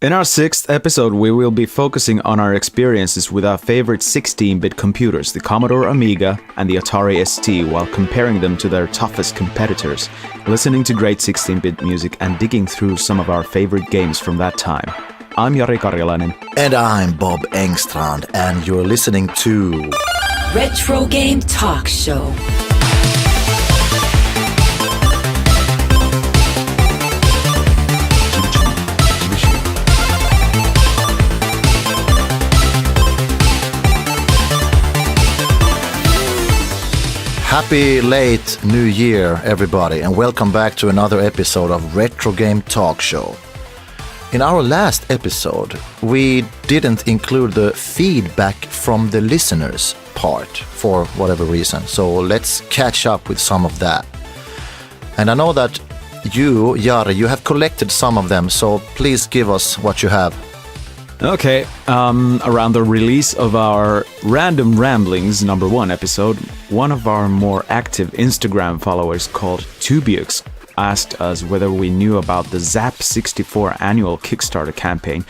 In our 6th episode, we will be focusing on our experiences with our favorite 16-bit computers, the Commodore Amiga and the Atari ST, while comparing them to their toughest competitors, listening to great 16-bit music and digging through some of our favorite games from that time. I'm Jari Karjalainen. And I'm Bob Engstrand, and you're listening to Retrogame Talkshow. Happy late New Year, everybody, and welcome back to another episode of Retrogame Talkshow. In our last episode, we didn't include the feedback from the listeners part for whatever reason, so let's catch up with some of that. And I know that you, Jari, you have collected some of them, so please give us what you have. Okay, around the release of our Random Ramblings #1 episode, one of our more active Instagram followers called Tubiux asked us whether we knew about the Zap64 annual Kickstarter campaign,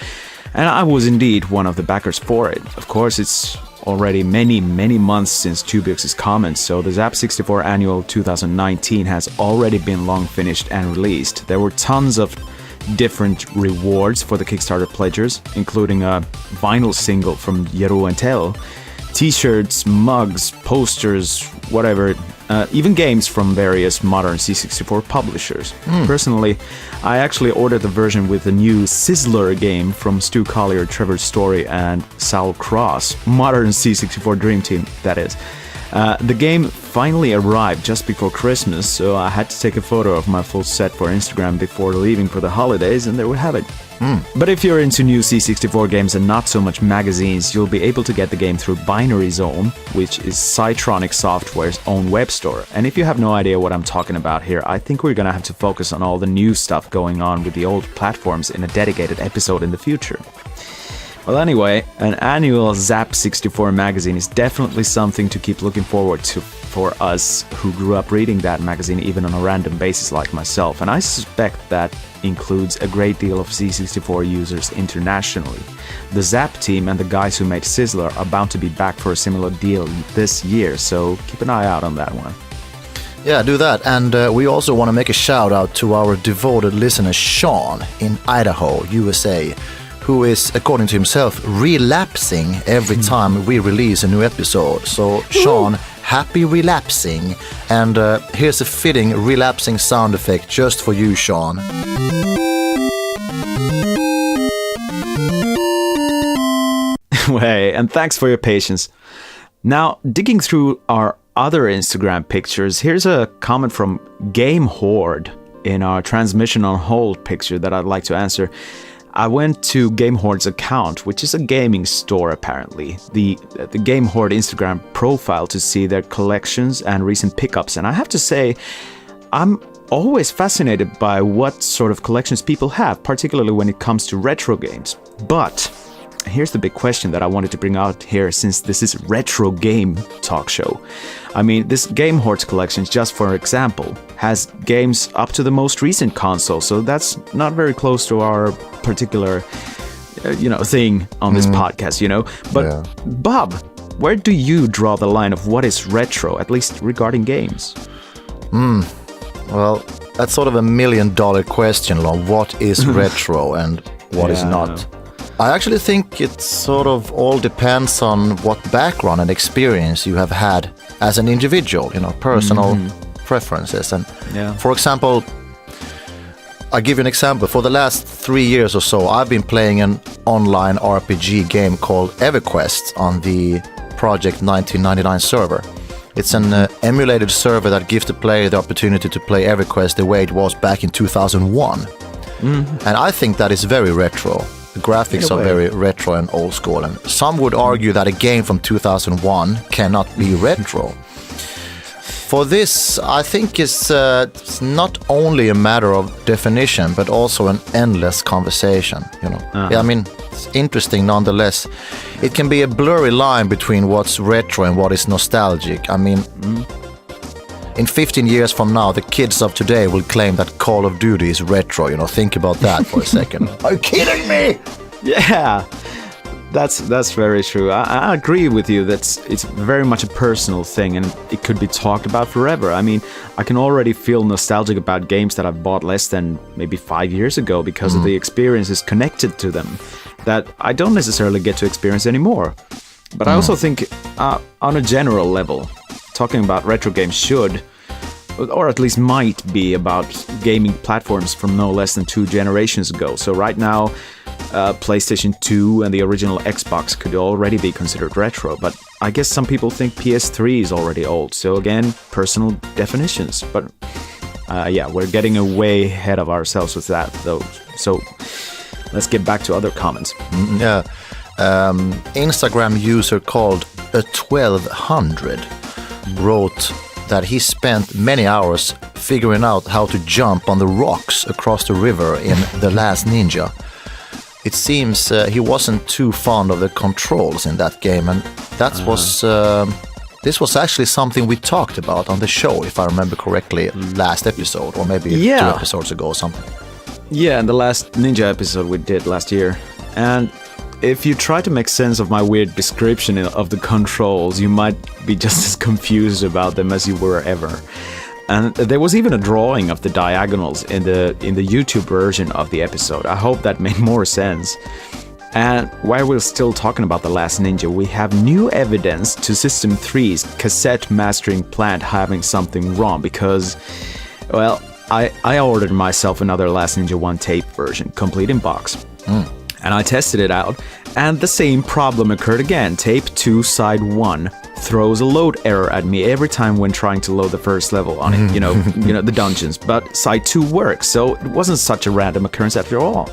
and I was indeed one of the backers for it. Of course, it's already many months since Tubiux's comments, so the Zap64 annual 2019 has already been long finished and released. There were tons of different rewards for the Kickstarter pledgers, including a vinyl single from Jari and Tell, t-shirts, mugs, posters, whatever, even games from various modern C64 publishers. Personally, I actually ordered the version with the new Sizzler game from Stu Collier, Trevor Story, and Sal Cross, modern C64 Dream Team, that is. The game finally arrived just before Christmas, so I had to take a photo of my full set for Instagram before leaving for the holidays, and there we have it. But if you're into new C64 games and not so much magazines, you'll be able to get the game through Binary Zone, which is Cytronic Software's own web store. And if you have no idea what I'm talking about here, I think we're gonna have to focus on all the new stuff going on with the old platforms in a dedicated episode in the future. Well, anyway, an annual Zap64 magazine is definitely something to keep looking forward to for us who grew up reading that magazine even on a random basis like myself, and I suspect that includes a great deal of C64 users internationally. The Zap team and the guys who made Sizzler are bound to be back for a similar deal this year, so keep an eye out on that one. Yeah, do that. And we also want to make a shout out to our devoted listener Sean in Idaho, USA, who is, according to himself, relapsing every time we release a new episode. So, Sean, happy relapsing. And here's a fitting relapsing sound effect just for you, Sean. Hey, and thanks for your patience. Now, digging through our other Instagram pictures, here's a comment from Game Horde in our transmission on hold picture that I'd like to answer. I went to Game Horde's account, which is a gaming store apparently, the Game Horde Instagram profile to see their collections and recent pickups, and I have to say, I'm always fascinated by what sort of collections people have, particularly when it comes to retro games. But here's the big question that I wanted to bring out here, since this is Retro Game Talk Show. I mean, this Game Horde's collection, just for example, has games up to the most recent console, so that's not very close to our particular, thing on this podcast, But yeah. Bob, where do you draw the line of what is retro, at least regarding games? Well, that's sort of $1 million question, Lon. What is retro and what is not? I actually think it sort of all depends on what background and experience you have had as an individual, personal preferences. And for example, I'll give you an example. For the last 3 years or so, I've been playing an online RPG game called EverQuest on the Project 1999 server. It's an emulated server that gives the player the opportunity to play EverQuest the way it was back in 2001. And I think that is very retro. The graphics are very retro and old school, and some would argue that a game from 2001 cannot be retro. For this, I think it's not only a matter of definition, but also an endless conversation, Yeah, I mean, it's interesting nonetheless. It can be a blurry line between what's retro and what is nostalgic. I mean, in 15 years from now, the kids of today will claim that Call of Duty is retro. Think about that for a second. Are you kidding me? Yeah, that's very true. I agree with you that it's very much a personal thing, and it could be talked about forever. I mean, I can already feel nostalgic about games that I've bought less than maybe 5 years ago because of the experiences connected to them that I don't necessarily get to experience anymore. But I also think on a general level, talking about retro games should, or at least might be, about gaming platforms from no less than 2 generations ago. So right now, PlayStation 2 and the original Xbox could already be considered retro, but I guess some people think PS3 is already old. So again, personal definitions. But yeah, we're getting way ahead of ourselves with that, though. So let's get back to other comments. Yeah. Instagram user called a1200 wrote that he spent many hours figuring out how to jump on the rocks across the river in The Last Ninja. It seems he wasn't too fond of the controls in that game, and this was actually something we talked about on the show, if I remember correctly, last episode, or maybe 2 episodes ago or something. Yeah, in the last Ninja episode we did last year. And if you try to make sense of my weird description of the controls, you might be just as confused about them as you were ever. And there was even a drawing of the diagonals in the YouTube version of the episode. I hope that made more sense. And while we're still talking about The Last Ninja, we have new evidence to System 3's cassette mastering plant having something wrong because, well, I ordered myself another Last Ninja 1 tape version, complete in box. And I tested it out, and the same problem occurred again. Tape 2 side 1 throws a load error at me every time when trying to load the first level on it, you know, the dungeons. But side 2 works, so it wasn't such a random occurrence after all.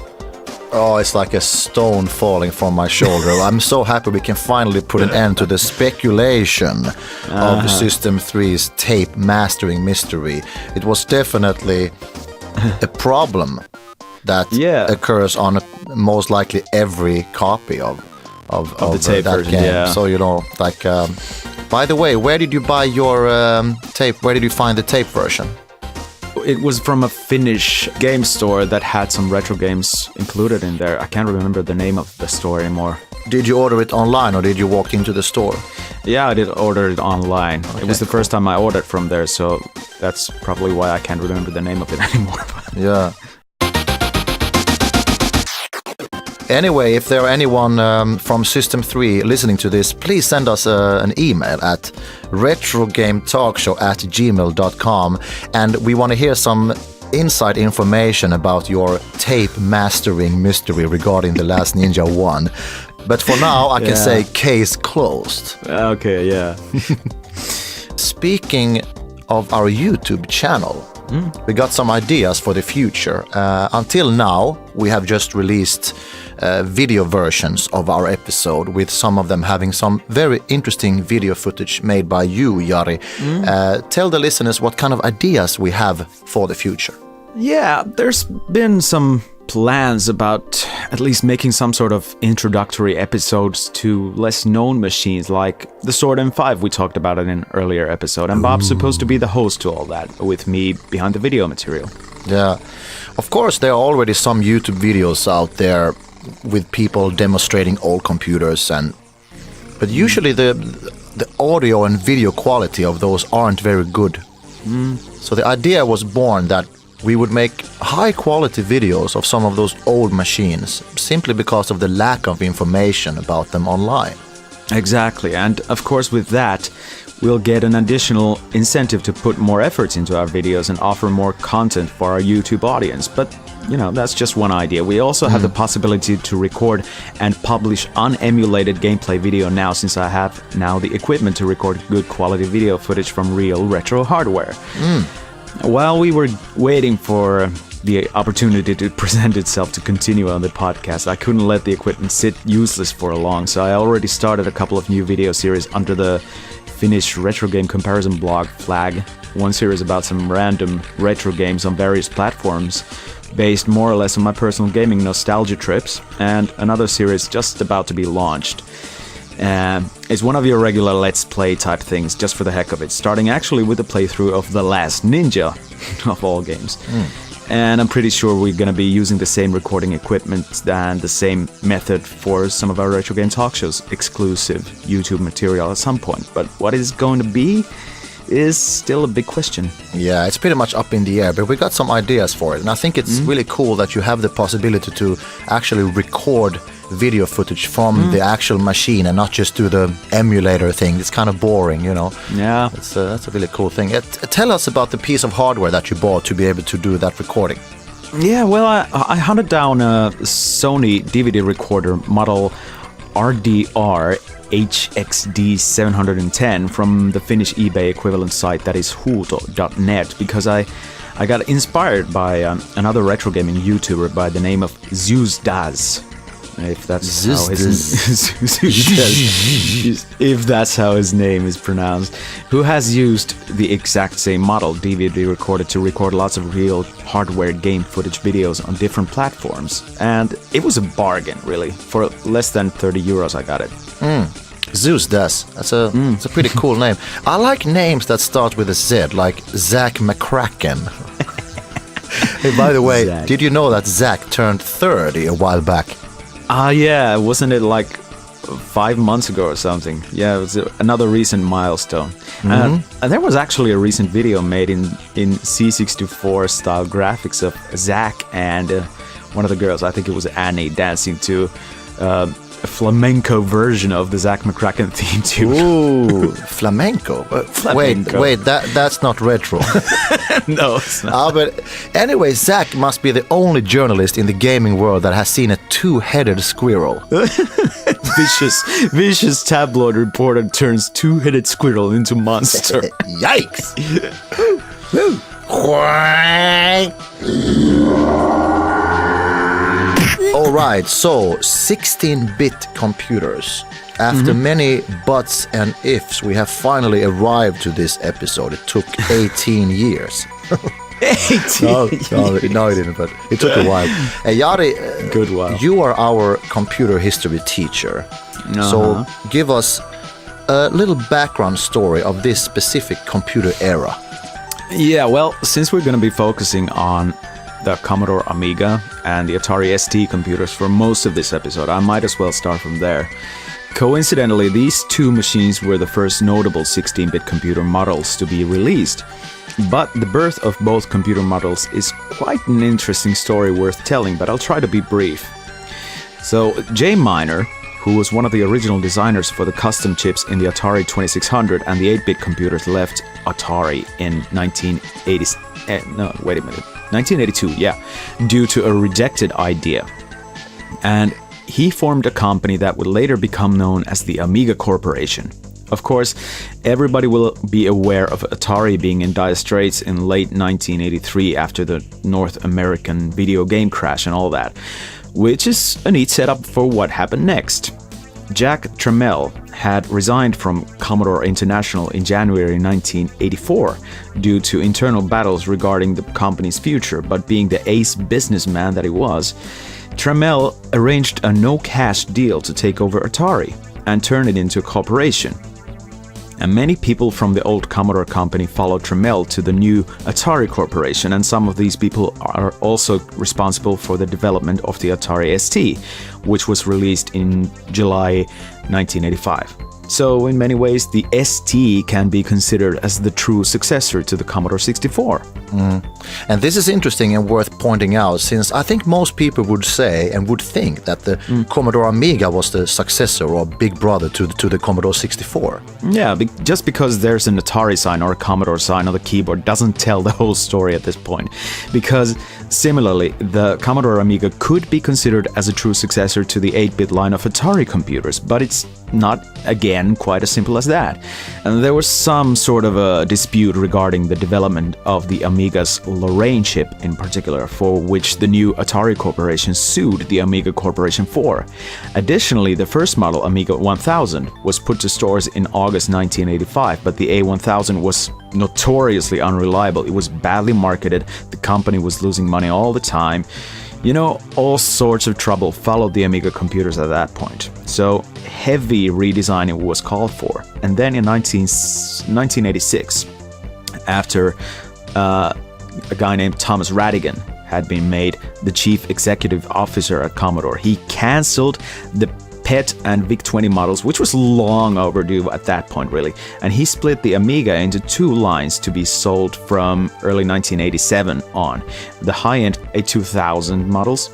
Oh, it's like a stone falling from my shoulder. I'm so happy we can finally put an end to the speculation of System 3's tape mastering mystery. It was definitely a problem that occurs on most likely every copy of the tape that version, game. yeah. So, by the way, where did you buy your tape? Where did you find the tape version? It was from a Finnish game store that had some retro games included in there. I can't remember the name of the store anymore. Did you order it online or did you walk into the store? Yeah, I did order it online. Okay, it was the first time I ordered from there, so that's probably why I can't remember the name of it anymore. Yeah. Anyway, if there are anyone from System 3 listening to this, please send us an email at retrogame.talkshow@gmail.com, and we want to hear some inside information about your tape mastering mystery regarding The Last Ninja 1. But for now, I can say case closed. Okay, yeah. Speaking of our YouTube channel, we got some ideas for the future. Until now, we have just released video versions of our episode, with some of them having some very interesting video footage made by you, Jari. Tell the listeners what kind of ideas we have for the future. Yeah, there's been some plans about at least making some sort of introductory episodes to less known machines like the Sword M5 we talked about in an earlier episode, and Bob's supposed to be the host to all that, with me behind the video material. Yeah, of course there are already some YouTube videos out there with people demonstrating old computers, but usually the audio and video quality of those aren't very good. So the idea was born that we would make high quality videos of some of those old machines simply because of the lack of information about them online. Exactly, and of course with that we'll get an additional incentive to put more efforts into our videos and offer more content for our YouTube audience. But that's just one idea. We also have the possibility to record and publish unemulated gameplay video now, since I have now the equipment to record good quality video footage from real retro hardware. While we were waiting for the opportunity to present itself to continue on the podcast, I couldn't let the equipment sit useless for long, so I already started a couple of new video series under the Finnish retro game comparison blog Flag. One series about some random retro games on various platforms, based more or less on my personal gaming nostalgia trips, and another series just about to be launched. It's one of your regular Let's Play type things, just for the heck of it, starting actually with a playthrough of The Last Ninja, of all games. And I'm pretty sure we're going to be using the same recording equipment and the same method for some of our Retro Game Talk Show's exclusive YouTube material at some point. But what it's going to be is still a big question. Yeah, it's pretty much up in the air, but we got some ideas for it. And I think it's really cool that you have the possibility to actually record video footage from the actual machine and not just do the emulator thing. It's kind of boring, you know. Yeah. That's a really cool thing. Tell us about the piece of hardware that you bought to be able to do that recording. Yeah, well, I hunted down a Sony DVD recorder model RDR HXD 710 from the Finnish eBay equivalent site that is huuto.net, because I got inspired by another retro gaming YouTuber by the name of Zeus Daz. If that's how his name is pronounced, who has used the exact same model DVD recorder to record lots of real hardware game footage videos on different platforms. And it was a bargain, really. For less than 30 euros I got it. Zeus does. That's a pretty cool name. I like names that start with a Z, like Zach McCracken. Hey, by the way, Zach. Did you know that Zach turned 30 a while back? Yeah, wasn't it like 5 months ago or something? Yeah, it was another recent milestone. And there was actually a recent video made in C64 style graphics of Zach and one of the girls, I think it was Annie, dancing to a flamenco version of the Zach McCracken theme tune. Ooh, flamenco. Wait, that's not retro. No, it's not. But anyway, Zach must be the only journalist in the gaming world that has seen a two-headed squirrel. Vicious tabloid reporter turns two-headed squirrel into monster. Yikes! Alright, so 16-bit computers. After many buts and ifs, we have finally arrived to this episode. It took 18 years. 18 No, it didn't, but it took a while. Jari, Good while. You are our computer history teacher. So give us a little background story of this specific computer era. Yeah, well, since we're going to be focusing on the Commodore Amiga and the Atari ST computers for most of this episode, I might as well start from there. Coincidentally, these two machines were the first notable 16-bit computer models to be released. But the birth of both computer models is quite an interesting story worth telling, but I'll try to be brief. So, Jay Miner, who was one of the original designers for the custom chips in the Atari 2600 and the 8-bit computers, left Atari in 1982, due to a rejected idea. And he formed a company that would later become known as the Amiga Corporation. Of course, everybody will be aware of Atari being in dire straits in late 1983 after the North American video game crash and all that, which is a neat setup for what happened next. Jack Tramiel had resigned from Commodore International in January 1984 due to internal battles regarding the company's future, but being the ace businessman that he was, Tramiel arranged a no-cash deal to take over Atari and turn it into a corporation. And many people from the old Commodore company followed Tramiel to the new Atari Corporation, and some of these people are also responsible for the development of the Atari ST, which was released in July 1985. So in many ways, the ST can be considered as the true successor to the Commodore 64. And this is interesting and worth pointing out, since I think most people would say and would think that the Commodore Amiga was the successor or big brother to the Commodore 64. Yeah, just because there's an Atari sign or a Commodore sign on the keyboard doesn't tell the whole story at this point. Because similarly, the Commodore Amiga could be considered as a true successor to the 8-bit line of Atari computers, but it's not, again, quite as simple as that. And there was some sort of a dispute regarding the development of the Amiga's Lorraine chip in particular, for which the new Atari Corporation sued the Amiga Corporation for. Additionally, the first model, Amiga 1000, was put to stores in August 1985, but the A1000 was notoriously unreliable. It was badly marketed, the company was losing money all the time. You know, all sorts of trouble followed the Amiga computers at that point, so heavy redesigning was called for. And then in 1986, after a guy named Thomas Radigan had been made the chief executive officer at Commodore, he cancelled the PET and VIC-20 models, which was long overdue at that point, really. And he split the Amiga into two lines to be sold from early 1987 on. The high-end A2000 models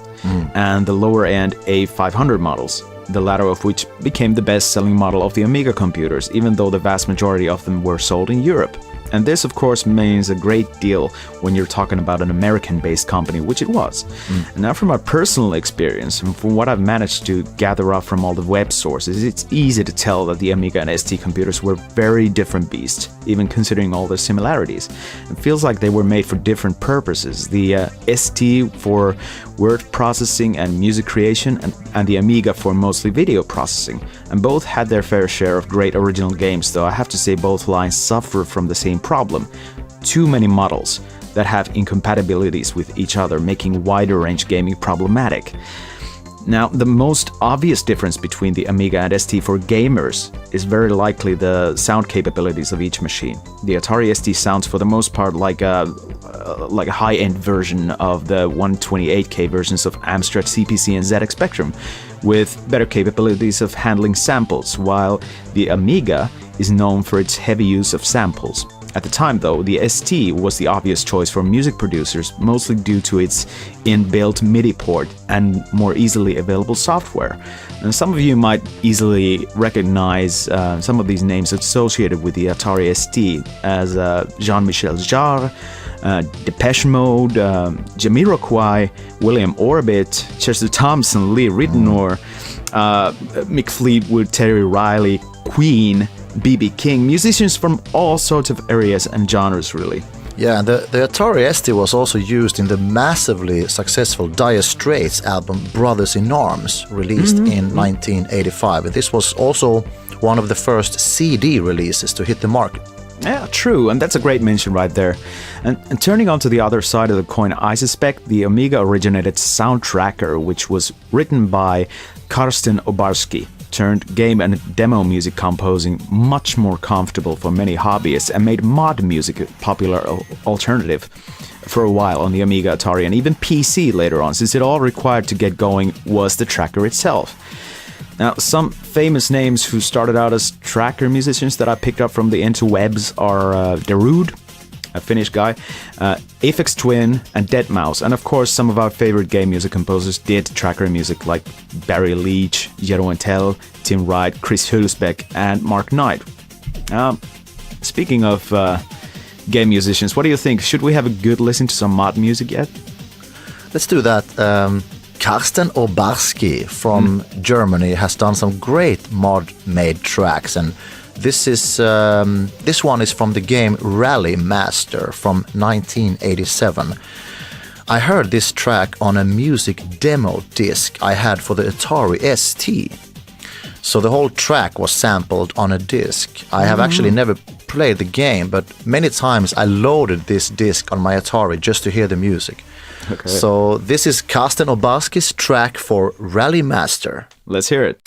and the lower-end A500 models, the latter of which became the best-selling model of the Amiga computers, even though the vast majority of them were sold in Europe. And this, of course, means a great deal when you're talking about an American-based company, which it was. And now from my personal experience, and from what I've managed to gather up from all the web sources, it's easy to tell that the Amiga and ST computers were very different beasts, even considering all their similarities. It feels like they were made for different purposes. The ST for word processing and music creation, and the Amiga for mostly video processing. And both had their fair share of great original games, though I have to say both lines suffer from the same problem. Too many models that have incompatibilities with each other, making wider range gaming problematic. Now, the most obvious difference between the Amiga and ST for gamers is very likely the sound capabilities of each machine. The Atari ST sounds for the most part like a high-end version of the 128K versions of Amstrad CPC and ZX Spectrum, with better capabilities of handling samples, while the Amiga is known for its heavy use of samples. At the time, though, the ST was the obvious choice for music producers, mostly due to its inbuilt MIDI port and more easily available software. And some of you might easily recognize some of these names associated with the Atari ST as Jean-Michel Jarre, Depeche Mode, Jamiroquai, William Orbit, Chester Thompson, Lee Ritenour, Mick Fleetwood, Terry Riley, Queen, B.B. King, musicians from all sorts of areas and genres, really. Yeah, the Atari ST was also used in the massively successful Dire Straits album Brothers in Arms, released in 1985. This was also one of the first CD releases to hit the market. Yeah, true, and that's a great mention right there. And turning on to the other side of the coin, I suspect the Amiga originated Sound Tracker, which was written by Karsten Obarski, turned game and demo music composing much more comfortable for many hobbyists, and made mod music a popular alternative for a while on the Amiga, Atari, and even PC later on, since it all required to get going was the tracker itself. Now, some famous names who started out as tracker musicians that I picked up from the interwebs are Darude, a Finnish guy, Aphex Twin, and Deadmau5. And of course, some of our favorite game music composers did tracker music, like Barry Leach, Jero Entel, Tim Wright, Chris Hülsbeck, and Mark Knight. Speaking of game musicians, what do you think? Should we have a good listen to some mod music yet? Let's do that. Karsten Obarski from Germany has done some great mod-made tracks, and this one is from the game Rally Master from 1987. I heard this track on a music demo disc I had for the Atari ST. So the whole track was sampled on a disc. I have actually never played the game, but many times I loaded this disc on my Atari just to hear the music. Okay. So this is Karsten Obarski's track for Rally Master. Let's hear it.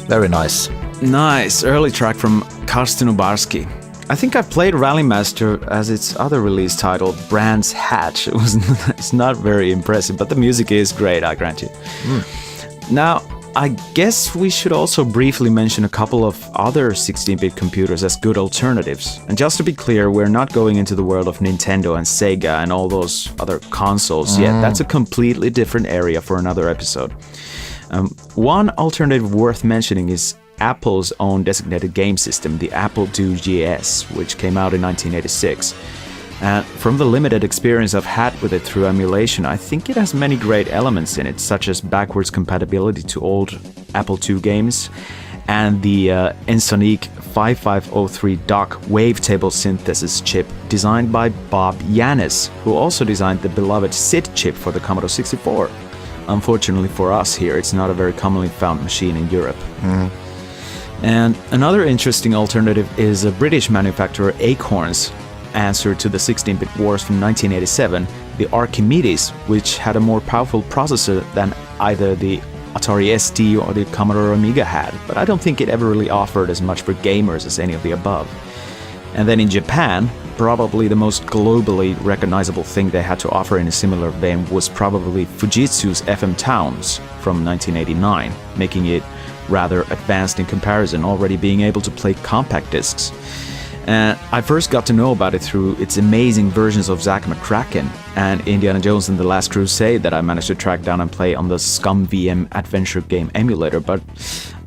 Very nice. Nice. Early track from Karsten Ubarski. I think I played Rallymaster as its other release title, Brands Hatch. It's not very impressive, but the music is great, I grant you. Now, I guess we should also briefly mention a couple of other 16-bit computers as good alternatives. And just to be clear, we're not going into the world of Nintendo and Sega and all those other consoles yet. That's a completely different area for another episode. One alternative worth mentioning is Apple's own designated game system, the Apple II GS, which came out in 1986. And from the limited experience I've had with it through emulation, I think it has many great elements in it, such as backwards compatibility to old Apple II games, and the Ensoniq 5503 DOC wavetable synthesis chip designed by Bob Yanis, who also designed the beloved SID chip for the Commodore 64. Unfortunately for us here, it's not a very commonly found machine in Europe. And another interesting alternative is a British manufacturer Acorn's answer to the 16-bit wars from 1987, the Archimedes, which had a more powerful processor than either the Atari ST or the Commodore Amiga had, but I don't think it ever really offered as much for gamers as any of the above. And then in Japan, probably the most globally recognizable thing they had to offer in a similar vein was probably Fujitsu's FM Towns from 1989, making it rather advanced in comparison, already being able to play compact discs. I first got to know about it through its amazing versions of Zack McCracken and Indiana Jones and the Last Crusade that I managed to track down and play on the Scum VM adventure game emulator, but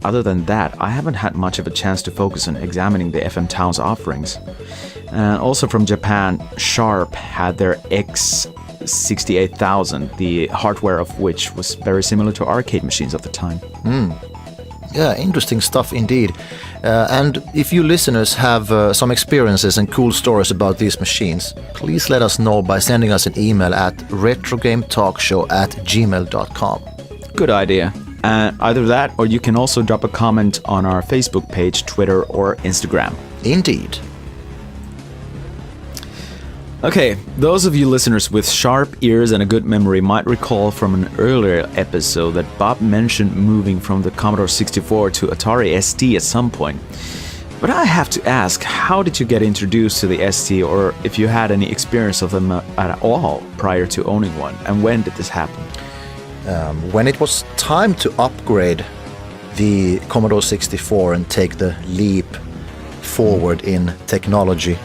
other than that, I haven't had much of a chance to focus on examining the FM Towns offerings. Also from Japan, Sharp had their X68000, the hardware of which was very similar to arcade machines of the time. Yeah, interesting stuff indeed. And if you listeners have some experiences and cool stories about these machines, please let us know by sending us an email at retrogametalkshow@gmail.com. Good idea. Either that, or you can also drop a comment on our Facebook page, Twitter, or Instagram. Indeed. Okay, those of you listeners with sharp ears and a good memory might recall from an earlier episode that Bob mentioned moving from the Commodore 64 to Atari ST at some point. But I have to ask, how did you get introduced to the ST, or if you had any experience of them at all prior to owning one, and when did this happen? When it was time to upgrade the Commodore 64 and take the leap forward in technology,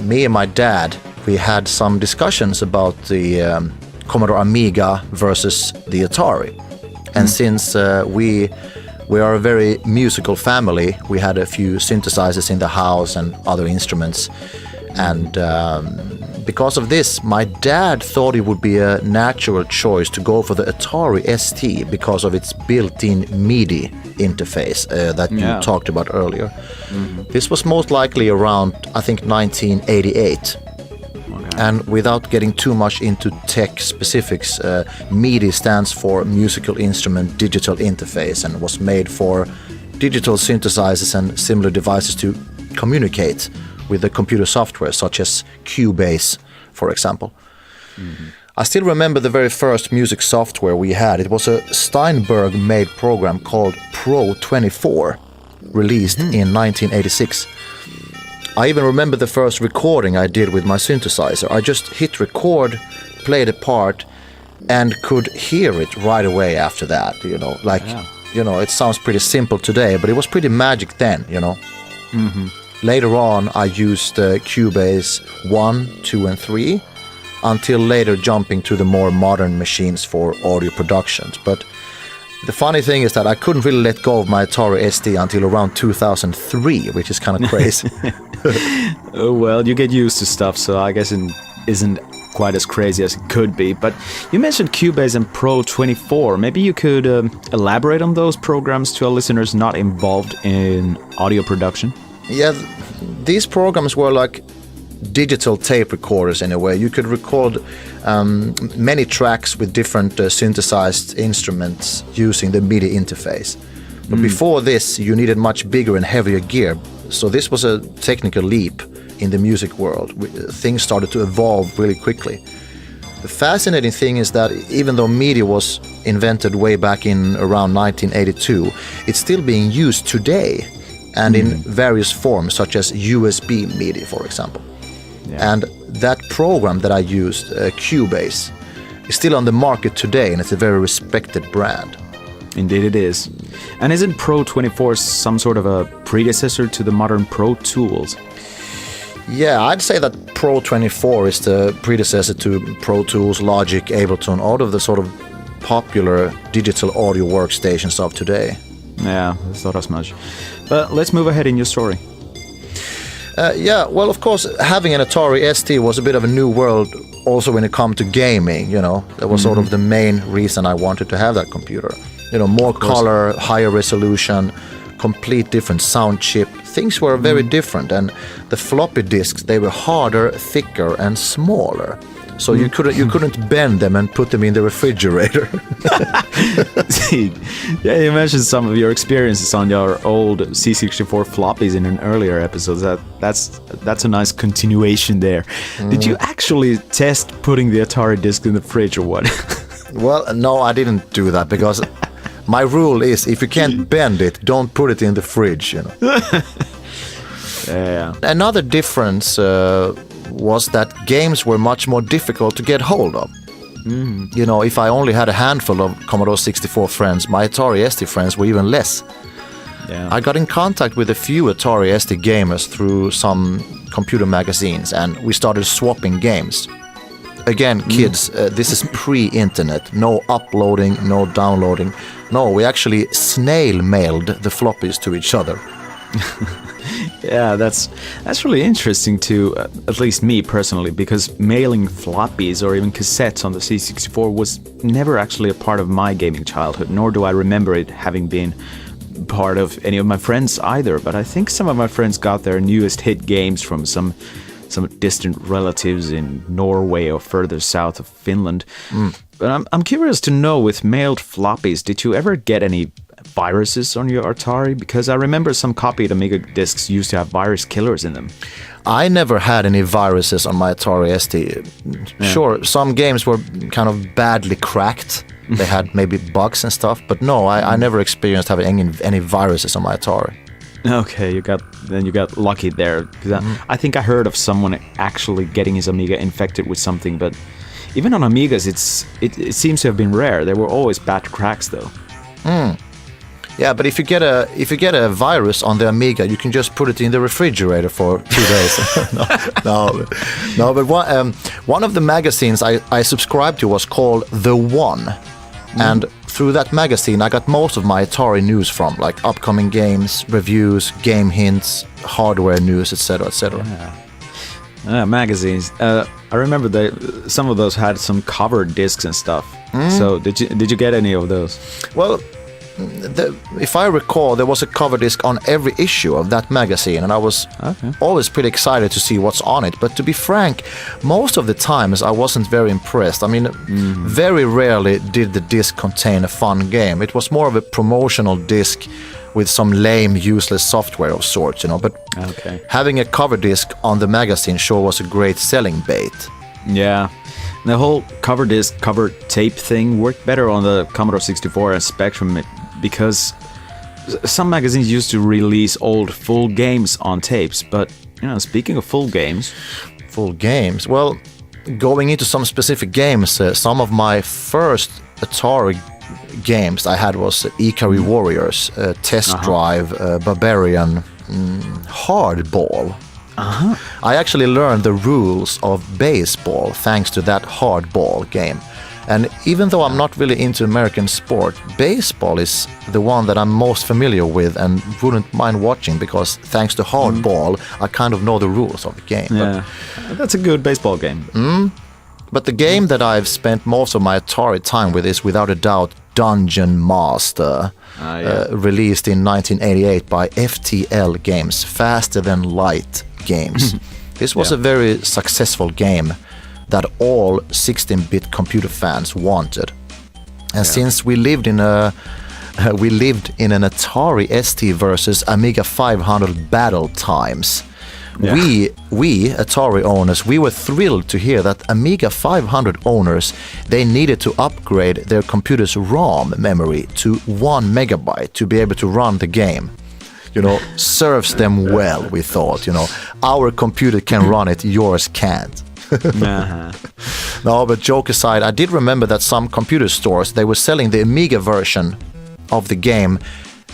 me and my dad, we had some discussions about the Commodore Amiga versus the Atari. And since we are a very musical family, we had a few synthesizers in the house and other instruments. And because of this, my dad thought it would be a natural choice to go for the Atari ST because of its built-in MIDI interface that you talked about earlier. This was most likely around, I think, 1988. And without getting too much into tech specifics, MIDI stands for Musical Instrument Digital Interface and was made for digital synthesizers and similar devices to communicate with the computer software such as Cubase, for example. I still remember the very first music software we had. It was a Steinberg-made program called Pro 24, released in 1986. I even remember the first recording I did with my synthesizer. I just hit record, played a part, and could hear it right away after that, you know. Like, you know, it sounds pretty simple today, but it was pretty magic then, you know. Later on, I used Cubase 1, 2, and 3, until later jumping to the more modern machines for audio productions. But the funny thing is that I couldn't really let go of my Atari ST until around 2003, which is kind of crazy. Oh, well, you get used to stuff, so I guess it isn't quite as crazy as it could be. But you mentioned Cubase and Pro 24. Maybe you could elaborate on those programs to our listeners not involved in audio production? Yeah, these programs were like digital tape recorders in a way. You could record many tracks with different synthesized instruments using the MIDI interface. But before this, you needed much bigger and heavier gear. So this was a technical leap in the music world. Things started to evolve really quickly. The fascinating thing is that even though media was invented way back in around 1982, it's still being used today and in various forms, such as USB media, for example. Yeah. And that program that I used, Cubase, is still on the market today, and it's a very respected brand. Indeed it is. And isn't Pro 24 some sort of a predecessor to the modern Pro Tools? Yeah, I'd say that Pro 24 is the predecessor to Pro Tools, Logic, Ableton, all of the sort of popular digital audio workstations of today. Yeah, I thought as much. But let's move ahead in your story. Yeah, well, of course, having an Atari ST was a bit of a new world also when it comes to gaming, you know. That was sort of the main reason I wanted to have that computer. You know, more color, higher resolution, complete different sound chip. Things were very different, and the floppy disks, they were harder, thicker, and smaller. So you couldn't bend them and put them in the refrigerator. See, yeah, you mentioned some of your experiences on your old C64 floppies in an earlier episode. That's a nice continuation there. Did you actually test putting the Atari disc in the fridge or what? Well, no, I didn't do that because my rule is if you can't bend it, don't put it in the fridge, you know. Yeah. Another difference was that games were much more difficult to get hold of. You know, if I only had a handful of Commodore 64 friends, my Atari ST friends were even less. Yeah. I got in contact with a few Atari ST gamers through some computer magazines, and we started swapping games. Again, kids, this is pre-internet. No uploading, no downloading. No, we actually snail-mailed the floppies to each other. Yeah, that's really interesting to at least me personally, because mailing floppies or even cassettes on the C64 was never actually a part of my gaming childhood, nor do I remember it having been part of any of my friends either. But I think some of my friends got their newest hit games from some distant relatives in Norway or further south of Finland. But I'm curious to know, with mailed floppies, did you ever get any viruses on your Atari? Because I remember some copied Amiga discs used to have virus killers in them. I never had any viruses on my Atari ST. Yeah. Sure, some games were kind of badly cracked. They had maybe bugs and stuff, but no, I never experienced having any viruses on my Atari. Okay, you got lucky there. 'Cause I think I heard of someone actually getting his Amiga infected with something, but even on Amigas, it seems to have been rare. There were always bad cracks though. Yeah, but if you get a virus on the Amiga, you can just put it in the refrigerator for 2 days. No. But one of the magazines I subscribed to was called The One, and through that magazine I got most of my Atari news from, like upcoming games, reviews, game hints, hardware news, etc., etc. Magazines. I remember some of those had some covered discs and stuff. So did you get any of those? Well, if I recall, there was a cover disc on every issue of that magazine, and I was always pretty excited to see what's on it. But to be frank, most of the times I wasn't very impressed. I mean, very rarely did the disc contain a fun game. It was more of a promotional disc with some lame, useless software of sorts, you know. But having a cover disc on the magazine sure was a great selling bait. Yeah. The whole cover disc, cover tape thing worked better on the Commodore 64 and Spectrum because some magazines used to release old full games on tapes. But, you know, speaking of full games, well, going into some specific games, some of my first Atari games I had was Ikari Warriors, Test Drive, Barbarian, Hardball. I actually learned the rules of baseball thanks to that hardball game. And even though I'm not really into American sport, baseball is the one that I'm most familiar with and wouldn't mind watching, because thanks to hardball, I kind of know the rules of the game. Yeah, that's a good baseball game. But the game that I've spent most of my Atari time with is without a doubt Dungeon Master, released in 1988 by FTL Games, Faster Than Light Games. This was a very successful game that all 16-bit computer fans wanted. And since we lived in an Atari ST versus Amiga 500 battle times, we Atari owners, we were thrilled to hear that Amiga 500 owners, they needed to upgrade their computer's ROM memory to 1 megabyte to be able to run the game. You know, serves them well, we thought. You know, our computer can run it, yours can't. No, but joke aside, I did remember that some computer stores, they were selling the Amiga version of the game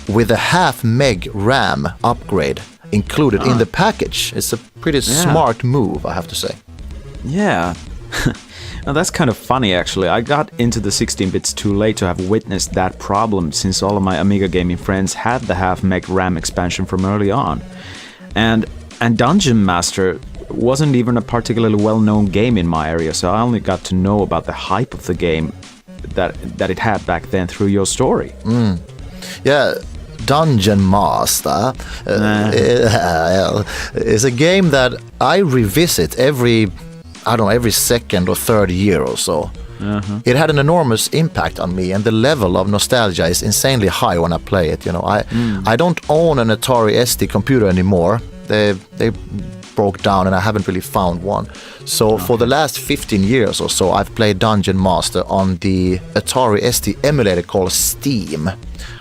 with a 0.5 meg RAM upgrade included in the package. It's a pretty smart move, I have to say. Yeah. Now that's kind of funny, actually. I got into the 16-bits too late to have witnessed that problem, since all of my Amiga gaming friends had the 0.5 meg RAM expansion from early on. And Dungeon Master wasn't even a particularly well-known game in my area, so I only got to know about the hype of the game that it had back then through your story. Yeah, Dungeon Master is a game that I revisit every second or third year or so. It had an enormous impact on me, and the level of nostalgia is insanely high when I play it. You know, I don't own an Atari ST computer anymore. They broke down, and I haven't really found one. So for the last 15 years or so, I've played Dungeon Master on the Atari ST emulator called Steam.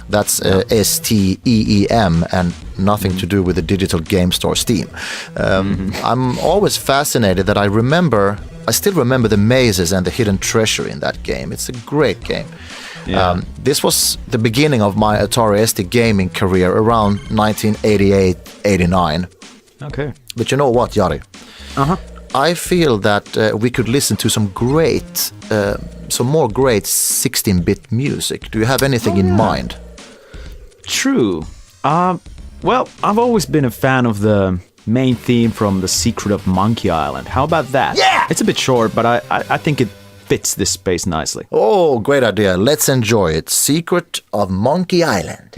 That's STEEM and nothing to do with the digital game store Steam. I'm always fascinated that I still remember the mazes and the hidden treasure in that game. It's a great game. Yeah. This was the beginning of my Atari ST gaming career around 1988-89. Okay. But you know what, Jari? I feel that we could listen to some more great 16-bit music. Do you have anything in mind? True. Well, I've always been a fan of the main theme from The Secret of Monkey Island. How about that? Yeah! It's a bit short, but I think it fits this space nicely. Oh, great idea. Let's enjoy it. Secret of Monkey Island.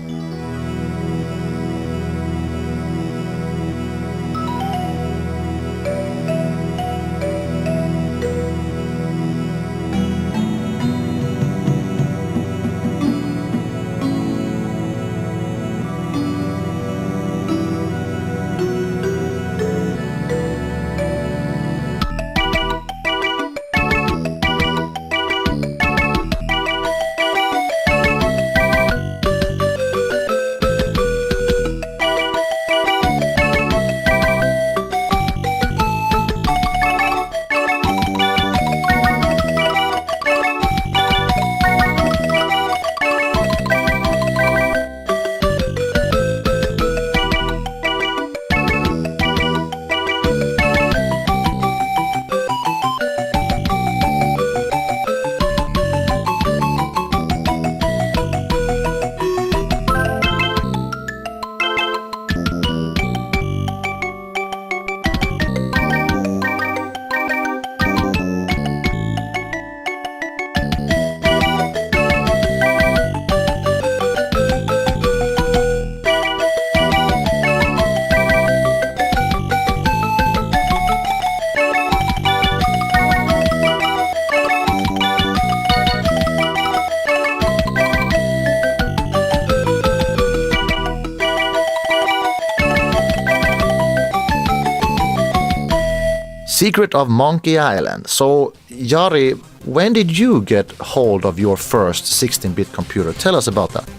Secret of Monkey Island. So, Jari, when did you get hold of your first 16-bit computer? Tell us about that.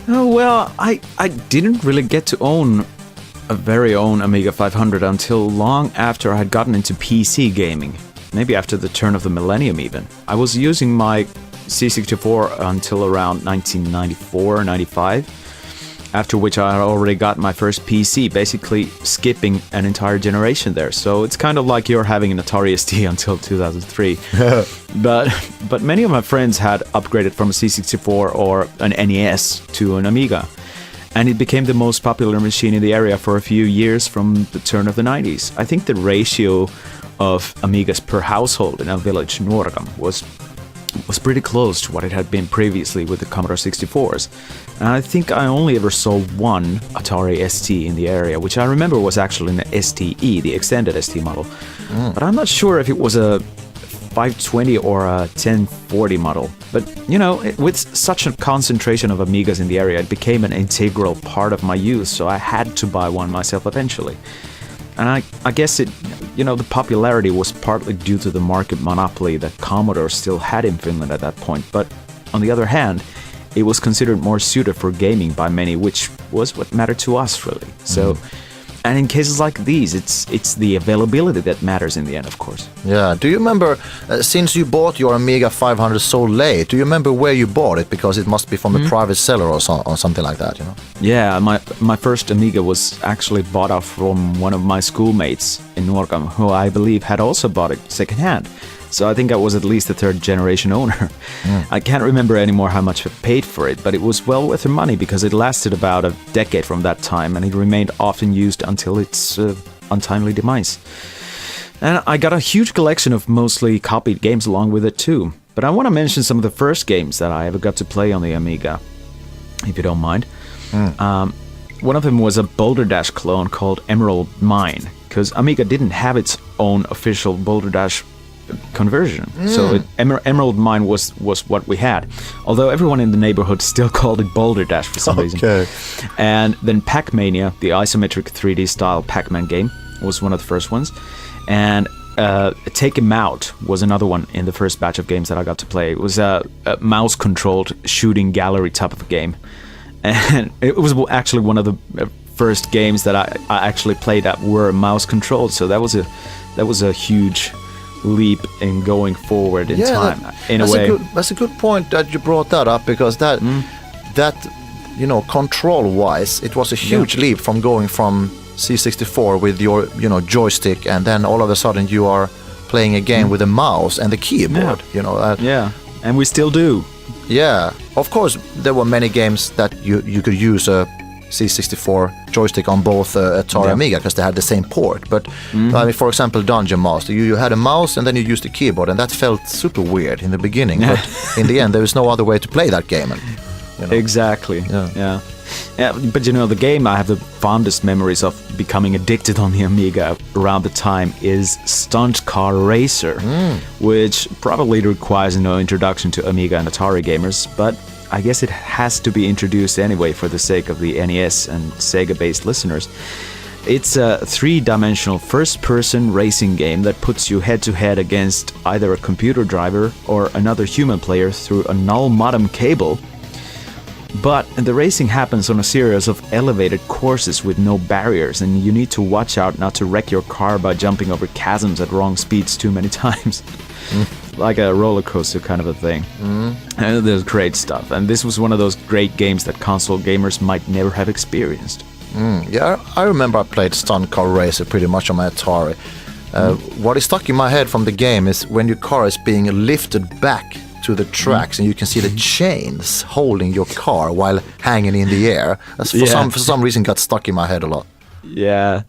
Oh, well, I didn't really get to own a very own Amiga 500 until long after I had gotten into PC gaming. Maybe after the turn of the millennium even. I was using my C64 until around 1994-95. After which I had already got my first PC, basically skipping an entire generation there. So it's kind of like you're having an Atari ST until 2003. But many of my friends had upgraded from a C64 or an NES to an Amiga. And it became the most popular machine in the area for a few years from the turn of the 90s. I think the ratio of Amigas per household in our village, Nuorgam, was pretty close to what it had been previously with the Commodore 64s. And I think I only ever saw one Atari ST in the area, which I remember was actually an STE, the extended ST model. But I'm not sure if it was a 520 or a 1040 model. But, you know, with such a concentration of Amigas in the area, it became an integral part of my use, so I had to buy one myself eventually. And I guess it, the popularity was partly due to the market monopoly that Commodore still had in Finland at that point. But on the other hand, it was considered more suited for gaming by many, which was what mattered to us, really. So, and in cases like these, it's the availability that matters in the end, of course. Yeah. Do you remember, since you bought your Amiga 500 so late, do you remember where you bought it? Because it must be from a private seller or something like that, Yeah, my first Amiga was actually bought off from one of my schoolmates in Nuorgam, who I believe had also bought it secondhand. So I think I was at least a third generation owner. I can't remember anymore how much I paid for it, but it was well worth the money because it lasted about a decade from that time, and it remained often used until its untimely demise. And I got a huge collection of mostly copied games along with it too. But I want to mention some of the first games that I ever got to play on the Amiga, if you don't mind. One of them was a Boulder Dash clone called Emerald Mine, because Amiga didn't have its own official Boulder Dash conversion. So Emerald Mine was what we had. Although everyone in the neighborhood still called it Boulder Dash for some reason. And then Pac-Mania, the isometric 3D style Pac-Man game, was one of the first ones. And Take 'Em Out was another one in the first batch of games that I got to play. It was a mouse-controlled shooting gallery type of game. And it was actually one of the first games that I actually played that were mouse-controlled. So that was a huge leap in going forward in time. In a way, that's a good point that you brought that up, because that control-wise, it was a huge leap from going from C64 with your joystick, and then all of a sudden you are playing a game with a mouse and the keyboard. And we still do. Yeah, of course there were many games that you could use a C64 joystick on both Atari Amiga because they had the same port. But I mean, for example, Dungeon Master, you had a mouse and then you used the keyboard, and that felt super weird in the beginning. But in the end, there was no other way to play that game. And, Exactly. Yeah. But the game I have the fondest memories of becoming addicted on the Amiga around the time is Stunt Car Racer, which probably requires no introduction to Amiga and Atari gamers, but I guess it has to be introduced anyway for the sake of the NES and Sega-based listeners. It's a 3-dimensional first-person racing game that puts you head-to-head against either a computer driver or another human player through a null-modem cable. But the racing happens on a series of elevated courses with no barriers, and you need to watch out not to wreck your car by jumping over chasms at wrong speeds too many times. Like a roller coaster kind of a thing. And there's great stuff. And this was one of those great games that console gamers might never have experienced. Yeah, I remember I played Stunt Car Racer pretty much on my Atari. What is stuck in my head from the game is when your car is being lifted back to the tracks and you can see the chains holding your car while hanging in the air. That's for some reason got stuck in my head a lot. Yeah,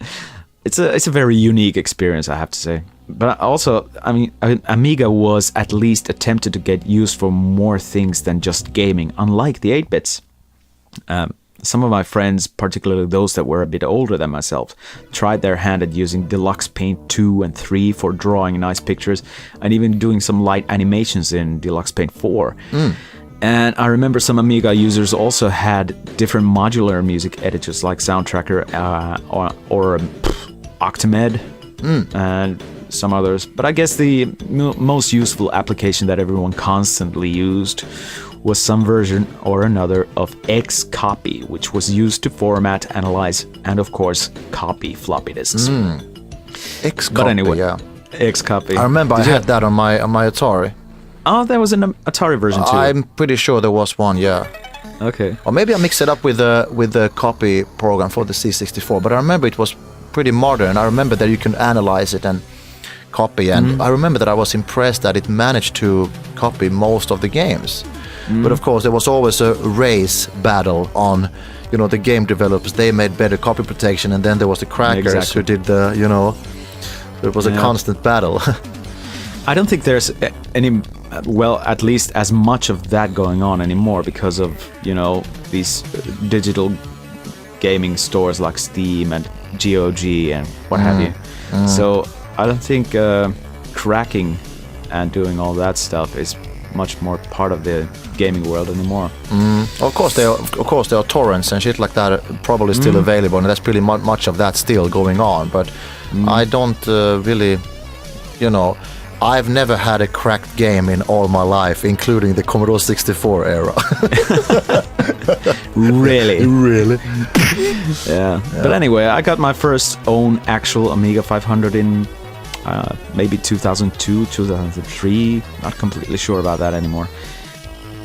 it's a very unique experience, I have to say. But also, I mean, Amiga was at least attempted to get used for more things than just gaming, unlike the 8-bits. Some of my friends, particularly those that were a bit older than myself, tried their hand at using Deluxe Paint 2 and 3 for drawing nice pictures, and even doing some light animations in Deluxe Paint 4. And I remember some Amiga users also had different modular music editors like Soundtracker or Octamed and some others. But I guess the most useful application that everyone constantly used was some version or another of Xcopy, which was used to format, analyze, and of course, copy floppy disks. Xcopy, but anyway, yeah. Xcopy. I remember I had that on my Atari. Oh, there was an Atari version too. I'm pretty sure there was one, yeah. Okay. Or maybe I mixed it up with the copy program for the C64, but I remember it was pretty modern. I remember that you can analyze it and copy, and I remember that I was impressed that it managed to copy most of the games. But of course, there was always a race battle on, the game developers. They made better copy protection, and then there was the crackers who did the, it was a constant battle. I don't think there's any, well, at least as much of that going on anymore because of, these digital gaming stores like Steam and GOG and what have you. So I don't think cracking and doing all that stuff is much more part of the gaming world anymore. Of course, there are torrents and shit like that probably still available, and there's pretty much of that still going on. But I don't really, I've never had a cracked game in all my life, including the Commodore 64 era. Really? Really? Yeah. But anyway, I got my first own actual Amiga 500 in maybe 2002, 2003. Not completely sure about that anymore.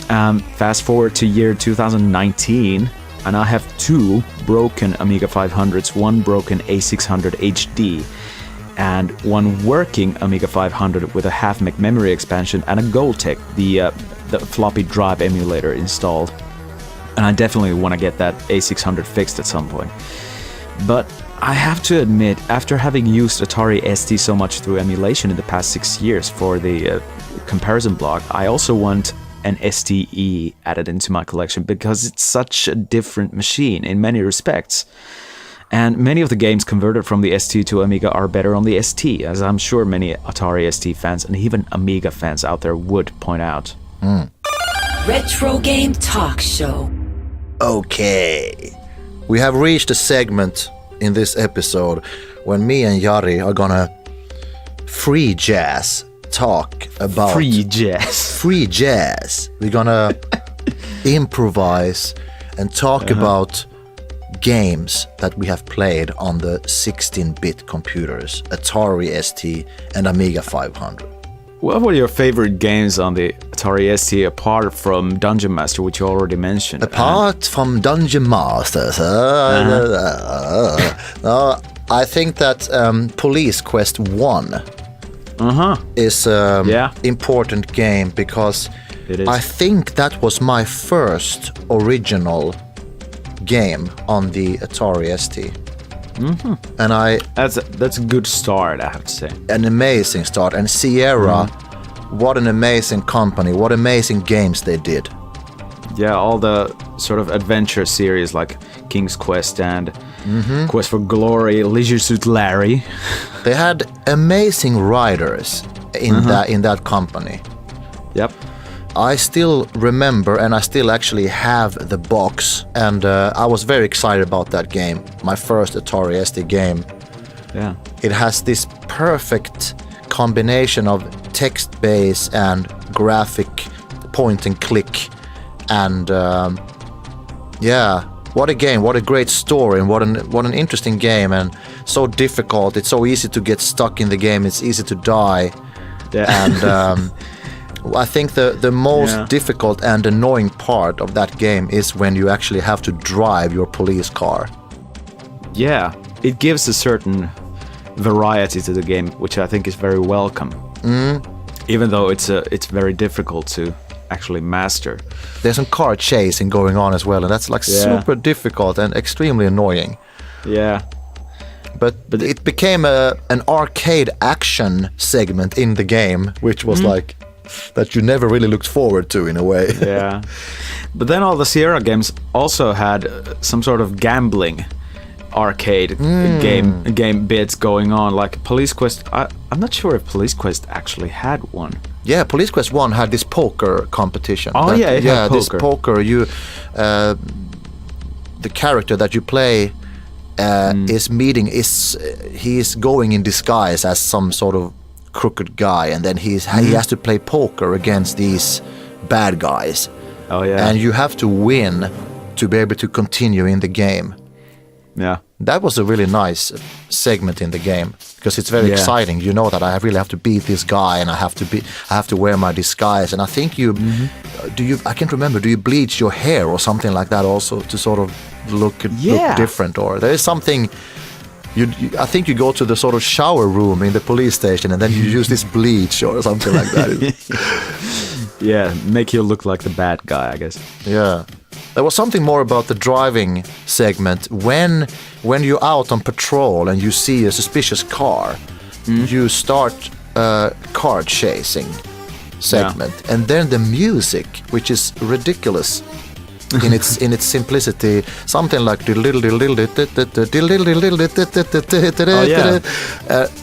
Fast forward to year 2019, and I have 2 broken Amiga 500s, one broken A600 HD, and one working Amiga 500 with a half-meg memory expansion and a Goldtech, the floppy drive emulator installed. And I definitely want to get that A600 fixed at some point. But I have to admit, after having used Atari ST so much through emulation in the past 6 years for the comparison blog, I also want an STE added into my collection because it's such a different machine in many respects. And many of the games converted from the ST to Amiga are better on the ST, as I'm sure many Atari ST fans and even Amiga fans out there would point out. Retrogame Talkshow. Okay. We have reached a segment in this episode when me and Jari are gonna free jazz talk about... Free jazz. Free jazz. We're gonna improvise and talk about games that we have played on the 16-bit computers, Atari ST and Amiga 500. What were your favorite games on the Atari ST apart from Dungeon Master, which you already mentioned? Apart from Dungeon Masters, I think that Police Quest 1 is an important game because I think that was my first original game on the Atari ST. And that's a good start, I have to say. An amazing start. And Sierra, what an amazing company, what amazing games they did. Yeah, all the sort of adventure series like King's Quest and Quest for Glory, Leisure Suit Larry. They had amazing writers in that company. Yep. I still remember, and I still actually have the box, and I was very excited about that game. My first Atari ST game. Yeah. It has this perfect combination of text-based and graphic point and click, and what a game! What a great story, and what an interesting game, and so difficult. It's so easy to get stuck in the game. It's easy to die, and. I think the most difficult and annoying part of that game is when you actually have to drive your police car. Yeah, it gives a certain variety to the game, which I think is very welcome. Even though it's very difficult to actually master. There's some car chasing going on as well, and that's like super difficult and extremely annoying. Yeah. But it became an arcade action segment in the game, which was like... that you never really looked forward to in a way. Yeah. But then all the Sierra games also had some sort of gambling arcade game bits going on, like Police Quest. I'm not sure if Police Quest actually had one. Yeah, Police Quest 1 had this poker competition. Oh, it had poker. This poker, the character that you play he's going in disguise as some sort of crooked guy, and then he has to play poker against these bad guys. Oh yeah. And you have to win to be able to continue in the game. Yeah. That was a really nice segment in the game because it's very exciting. You know that I really have to beat this guy, and I have to wear my disguise. And I think I can't remember, do you bleach your hair or something like that also to sort of look different, or there is something. I think you go to the sort of shower room in the police station, and then you use this bleach or something like that. Yeah, make you look like the bad guy, I guess. Yeah. There was something more about the driving segment. When you're out on patrol and you see a suspicious car, you start a car chasing segment. Yeah. And then the music, which is ridiculous. In its simplicity, something like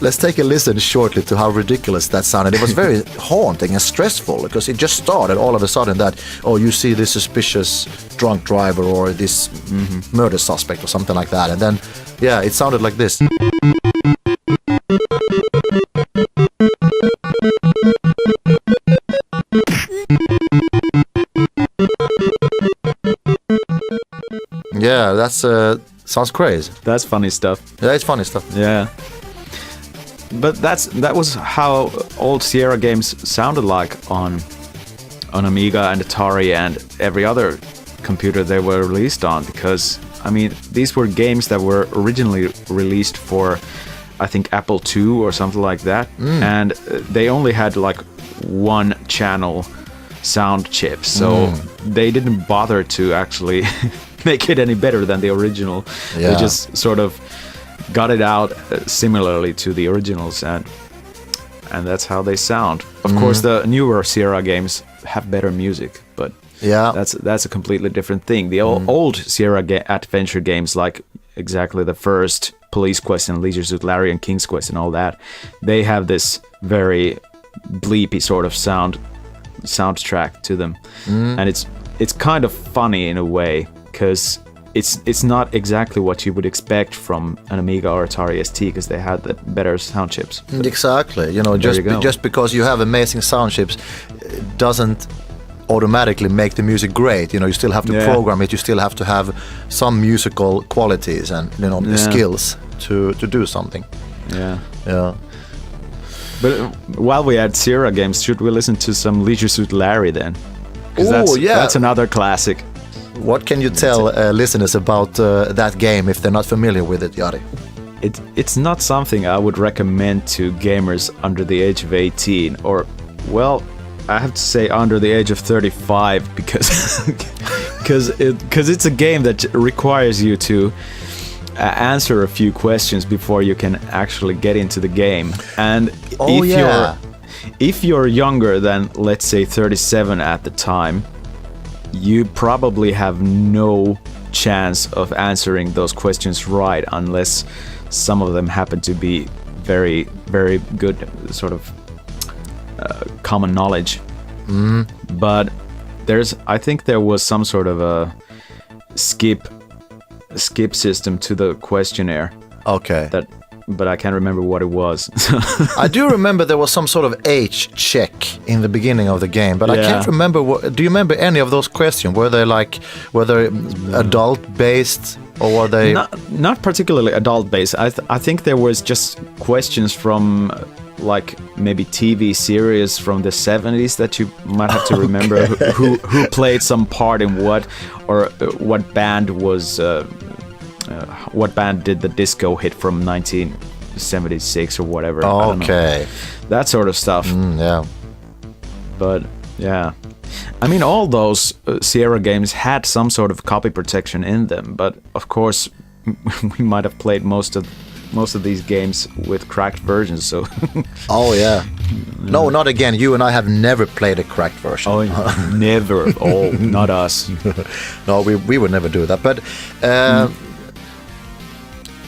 let's take a listen shortly to how ridiculous that sounded. It was very haunting and stressful because it just started all of a sudden that you see this suspicious drunk driver or this murder suspect or something like that, and then it sounded like this. Yeah, that's sounds crazy. That's funny stuff. Yeah, it's funny stuff. Yeah. But that was how old Sierra games sounded like on Amiga and Atari and every other computer they were released on, because I mean these were games that were originally released for I think Apple II or something like that, and they only had like one channel sound chip, so they didn't bother to actually make it any better than the original. Yeah. They just sort of got it out similarly to the originals, and that's how they sound. Of course, the newer Sierra games have better music, but Yeah, that's a completely different thing. The old Sierra adventure games, like exactly the first Police Quest and Leisure Suit Larry and King's Quest and all that, they have this very bleepy sort of soundtrack to them, and it's kind of funny in a way, because it's not exactly what you would expect from an Amiga or Atari ST, because they had the better sound chips. exactly. You know, There you go. just because you have amazing sound chips doesn't automatically make the music great. You know, you still have to program it. You still have to have some musical qualities and skills to do something. Yeah. Yeah. But while we had Sierra games, should we listen to some Leisure Suit Larry then? 'Cause that's another classic. What can you tell listeners about that game if they're not familiar with it, Jari? It's not something I would recommend to gamers under the age of 18, or, well, I have to say under the age of 35, because it's a game that requires you to answer a few questions before you can actually get into the game. And if you're younger than, let's say, 37 at the time, you probably have no chance of answering those questions right, unless some of them happen to be very, very good sort of common knowledge. But I think there was some sort of a skip system to the questionnaire. Okay. But I can't remember what it was. I do remember there was some sort of age check in the beginning of the game, but I can't remember. Do you remember any of those questions? Were they adult based, or were they not particularly adult based? I think there was just questions from like maybe TV series from the 70s that you might have to remember. who played some part in what, or what band was. What band did the disco hit from 1976 or whatever? I don't know. That sort of stuff. Yeah. But yeah, I mean, all those Sierra games had some sort of copy protection in them. But of course, we might have played most of these games with cracked versions. So. Oh yeah. No, not again. You and I have never played a cracked version. Oh, never. Oh, not us. No, we would never do that. But.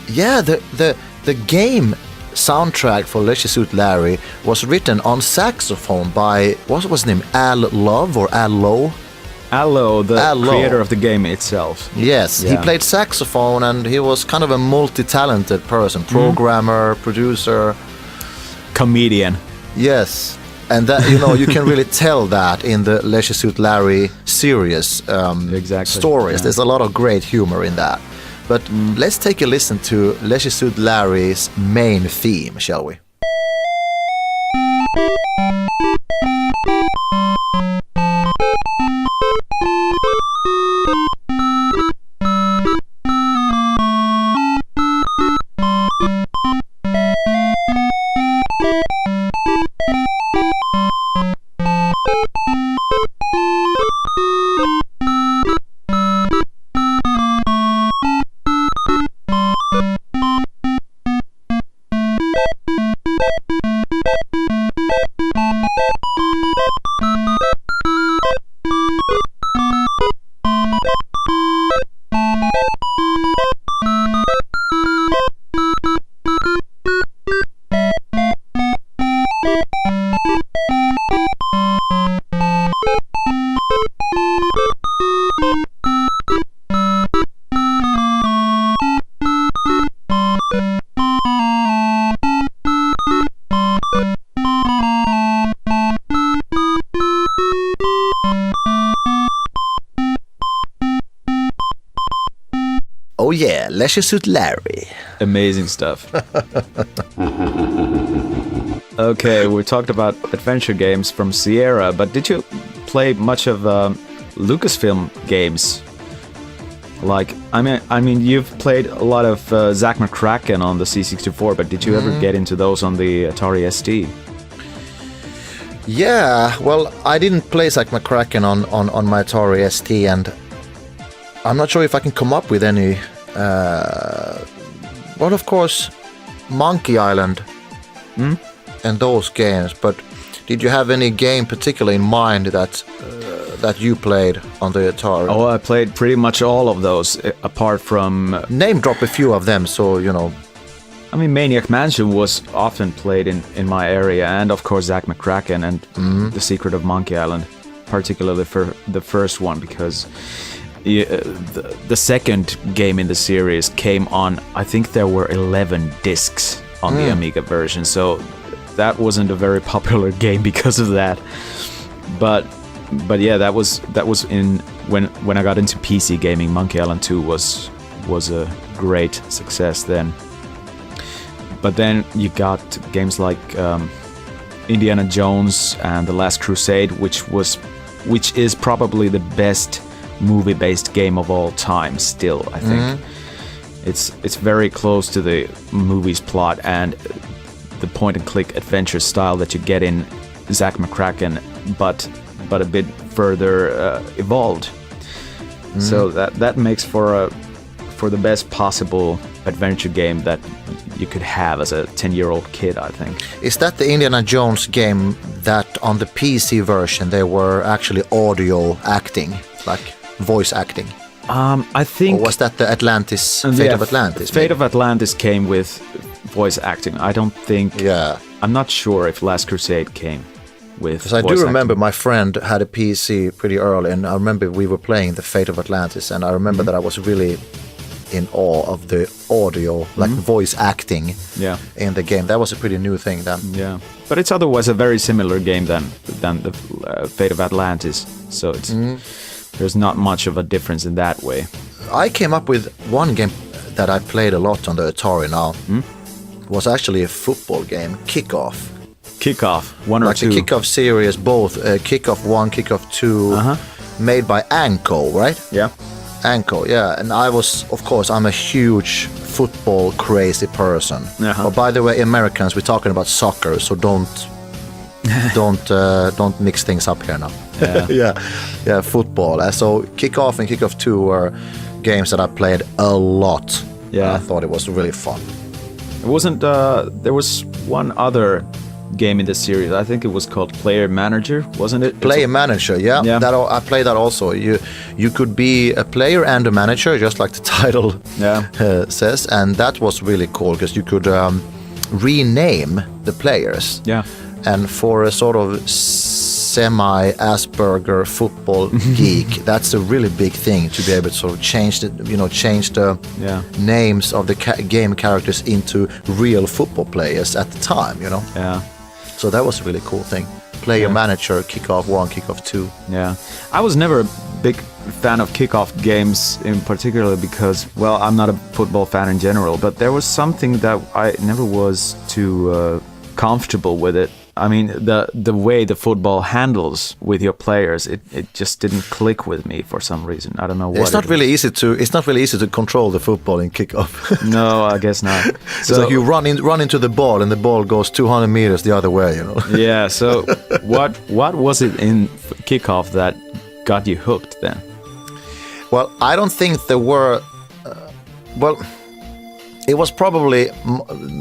Yeah, the game soundtrack for Leisure Suit Larry was written on saxophone by, what was his name, Al Love or Al Lowe? Al Lowe, the Al Lowe. creator of the game itself. Yes, he played saxophone, and he was kind of a multi-talented person, programmer, producer. Comedian. Yes, and that, you can really tell that in the Leisure Suit Larry series stories. Yeah. There's a lot of great humor in that. But let's take a listen to Leisure Suit Larry's main theme, shall we? Oh yeah, Leisure Suit Larry. Amazing stuff. Okay, we talked about adventure games from Sierra, but did you play much of Lucasfilm games? Like, I mean, you've played a lot of Zack McCracken on the C64, but did you ever get into those on the Atari ST? Yeah, well, I didn't play Zack McCracken on my Atari ST, and I'm not sure if I can come up with any. Well, of course, Monkey Island and those games, but did you have any game particularly in mind that you played on the Atari? Oh, I played pretty much all of those, apart from... Name drop a few of them, so, you know... I mean, Maniac Mansion was often played in my area, and of course Zack McCracken and The Secret of Monkey Island, particularly for the first one, because the second game in the series came on, I think there were 11 discs on the Amiga version, so that wasn't a very popular game because of that. But yeah, that was in when I got into PC gaming. Monkey Island 2 was a great success then. But then you got games like Indiana Jones and The Last Crusade, which is probably the best movie-based game of all time. Still, I think it's very close to the movie's plot and the point-and-click adventure style that you get in Zack McCracken, but a bit further evolved. So that makes for the best possible adventure game that you could have as a 10-year-old kid, I think. Is that the Indiana Jones game that on the PC version they were actually audio acting, like voice acting? I think... Or was that the Atlantis, Fate of Atlantis? Fate of Atlantis came with voice acting. I don't think... Yeah. I'm not sure if Last Crusade came with Because I do remember my friend had a PC pretty early, and I remember we were playing the Fate of Atlantis, and I remember that I was really in awe of the audio, like voice acting in the game. That was a pretty new thing then. Yeah, but it's otherwise a very similar game than the Fate of Atlantis, so it's there's not much of a difference in that way. I came up with one game that I played a lot on the Atari now. Was actually a football game, Kickoff. Kickoff, one or like two? Like the Kickoff series, both Kickoff 1, Kickoff 2, made by Anko, right? Yeah. Anko, yeah. And I was, of course, I'm a huge football crazy person. But by the way, Americans, we're talking about soccer, so don't mix things up here now. Yeah, football. So Kickoff and Kickoff 2 were games that I played a lot. Yeah, I thought it was really fun. It wasn't. There was one other game in the series. I think it was called Player Manager, wasn't it? Player Manager, yeah. That I played that also. You could be a player and a manager, just like the title says, and that was really cool because you could rename the players. Yeah. And for a sort of semi-Asperger football geek, that's a really big thing to be able to sort of change the names of the game characters into real football players at the time, you know. Yeah. So that was a really cool thing. Player Manager, Kickoff 1, Kickoff 2. Yeah. I was never a big fan of Kickoff games in particular because, well, I'm not a football fan in general, but there was something that I never was too comfortable with it. I mean, the way the football handles with your players, it just didn't click with me for some reason. I don't know what. It's not really easy to control the football in Kickoff. No, I guess not. So it's like you run into the ball and the ball goes 200 meters the other way, you know. Yeah. So what was it in Kickoff that got you hooked then? Well, I don't think there were. It was probably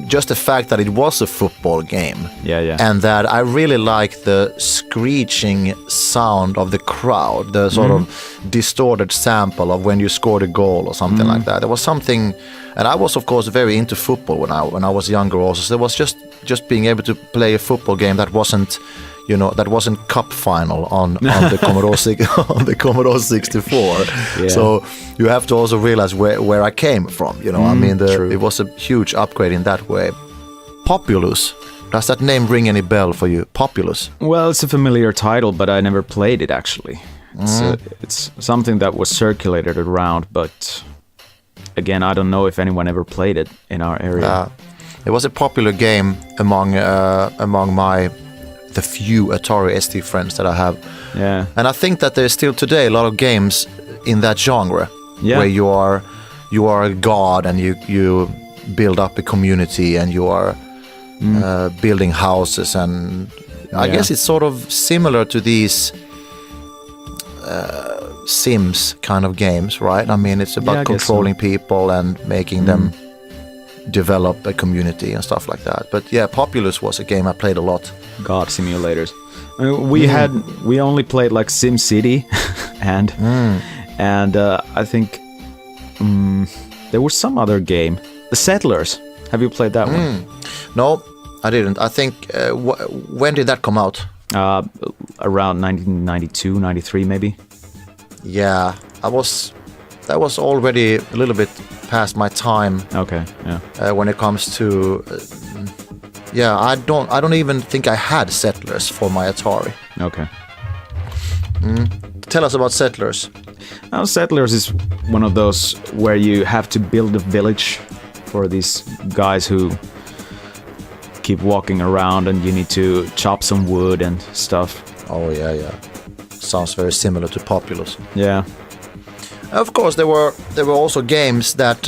just the fact that it was a football game. Yeah. And that I really liked the screeching sound of the crowd, the sort of distorted sample of when you scored a goal or something like that. There was something, and I was of course very into football when I was younger also. So it was just being able to play a football game that wasn't, you know, that wasn't cup final on the Commodore 64. Yeah. So you have to also realize where I came from. You know, I mean, it was a huge upgrade in that way. Populous. Does that name ring any bell for you? Populous. Well, it's a familiar title, but I never played it actually. It's something that was circulated around, but again, I don't know if anyone ever played it in our area. It was a popular game among the few Atari ST friends that I have. Yeah. And I think that there's still today a lot of games in that genre where you are a god and you build up a community and you are building houses, and I guess it's sort of similar to these Sims kind of games, right? I mean, it's about controlling people and making them develop a community and stuff like that. But yeah, Populous was a game I played a lot. God simulators. I mean, we only played like Sim City, and I think there was some other game, The Settlers. Have you played that one? No, I didn't. I think when did that come out? Around 1992, 93 maybe. Yeah, that was already a little bit past my time. Okay, yeah. When it comes to I don't even think I had Settlers for my Atari. Okay. Tell us about Settlers. Now, Settlers is one of those where you have to build a village for these guys who keep walking around, and you need to chop some wood and stuff. Oh yeah. Sounds very similar to Populous. Yeah. Of course, there were also games that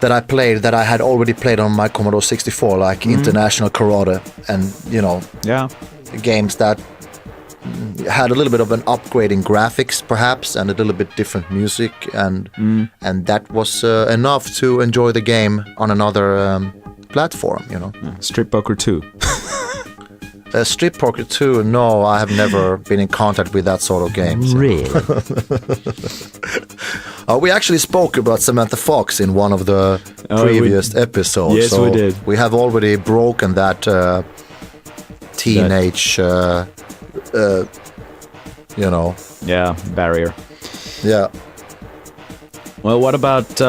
I played that I had already played on my Commodore 64, like International Karate, and games that had a little bit of an upgrade in graphics, perhaps, and a little bit different music, and that was enough to enjoy the game on another platform. Strip Poker 2. Strip Poker 2, no, I have never been in contact with that sort of game. So. Really? We actually spoke about Samantha Fox in one of the previous episodes. Yes, so we did. We have already broken that teenage, barrier. Yeah. Well, what about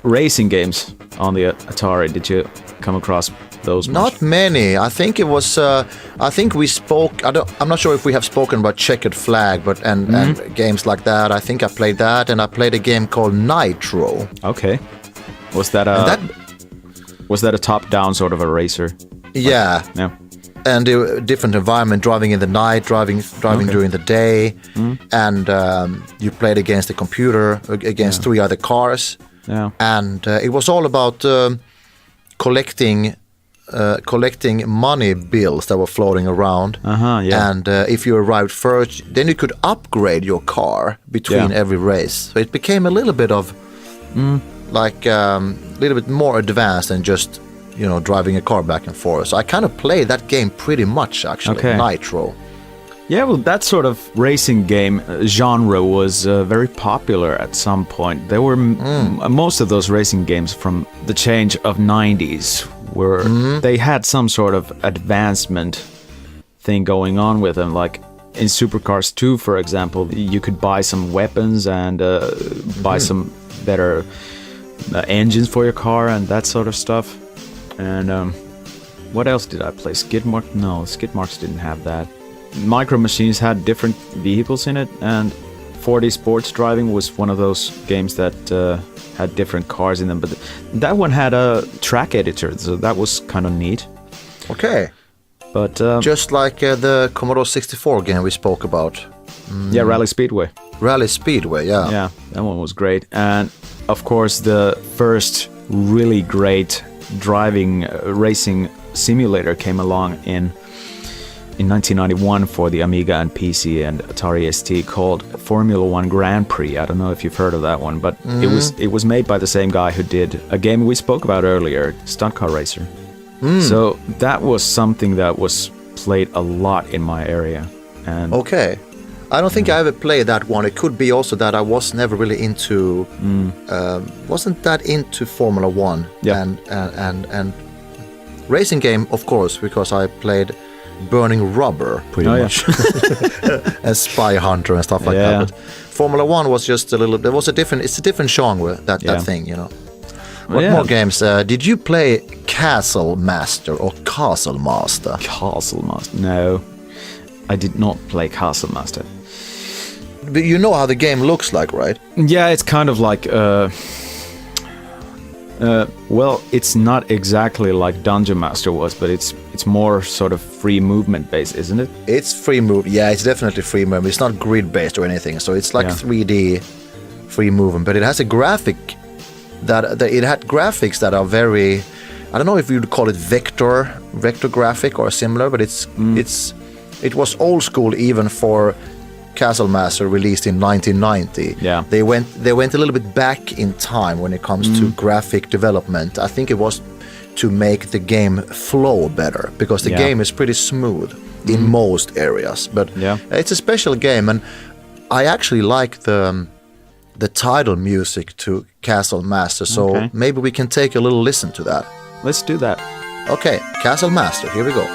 racing games on the Atari? Did you come across those? Not many. I think it was. I think we spoke. I'm not sure if we have spoken about Checkered Flag, but and games like that. I think I played that, and I played a game called Nitro. Okay. Was that a top-down sort of a racer? Yeah. Yeah. And a different environment, driving in the night, driving during the day, and you played against the computer, against 3 other cars. Yeah. And it was all about collecting money bills that were floating around. And if you arrived first, then you could upgrade your car between every race. So it became a little bit of a little bit more advanced than just driving a car back and forth. So I kind of played that game pretty much, actually. Okay. Nitro. Yeah, well, that sort of racing game genre was very popular at some point. There were most of those racing games from the change of 90s, where they had some sort of advancement thing going on with them. Like in Supercars 2, for example, you could buy some weapons and buy some better engines for your car and that sort of stuff. And what else did I play? Skidmark? No, Skidmarks didn't have that. Micro Machines had different vehicles in it, and 4D Sports Driving was one of those games that had different cars in them. But that one had a track editor, so that was kind of neat. Okay. But just like the Commodore 64 game we spoke about. Yeah, Rally Speedway. Rally Speedway, yeah. Yeah, that one was great. And of course, the first really great driving racing simulator came along in 1991 for the Amiga and PC and Atari ST, called Formula One Grand Prix. I don't know if you've heard of that one, but it was made by the same guy who did a game we spoke about earlier, Stunt Car Racer. So that was something that was played a lot in my area. And okay. I don't think I ever played that one. It could be also that I was never really into, wasn't that into Formula One. Yeah. And racing game, of course, because I played Burning Rubber pretty much, and Spy Hunter and stuff like that. But Formula One was just a little. It's a different genre, that thing, What more games? Did you play Castle Master or Castle Master? Castle Master? No, I did not play Castle Master. But you know how the game looks like, right? Yeah, it's kind of like well, it's not exactly like Dungeon Master was, but it's more sort of free movement based, isn't it? It's free move. Yeah, it's definitely free movement. It's not grid based or anything. So it's like 3D free movement, but it has a graphic that it had graphics that are very, I don't know if you'd call it vector graphic or similar, but it was old school even for Castle Master, released in 1990. Yeah, they went a little bit back in time when it comes to graphic development. I think it was to make the game flow better, because the game is pretty smooth in most areas. But it's a special game, and I actually like the title music to Castle Master. So maybe we can take a little listen to that. Let's do that. Okay, Castle Master. Here we go.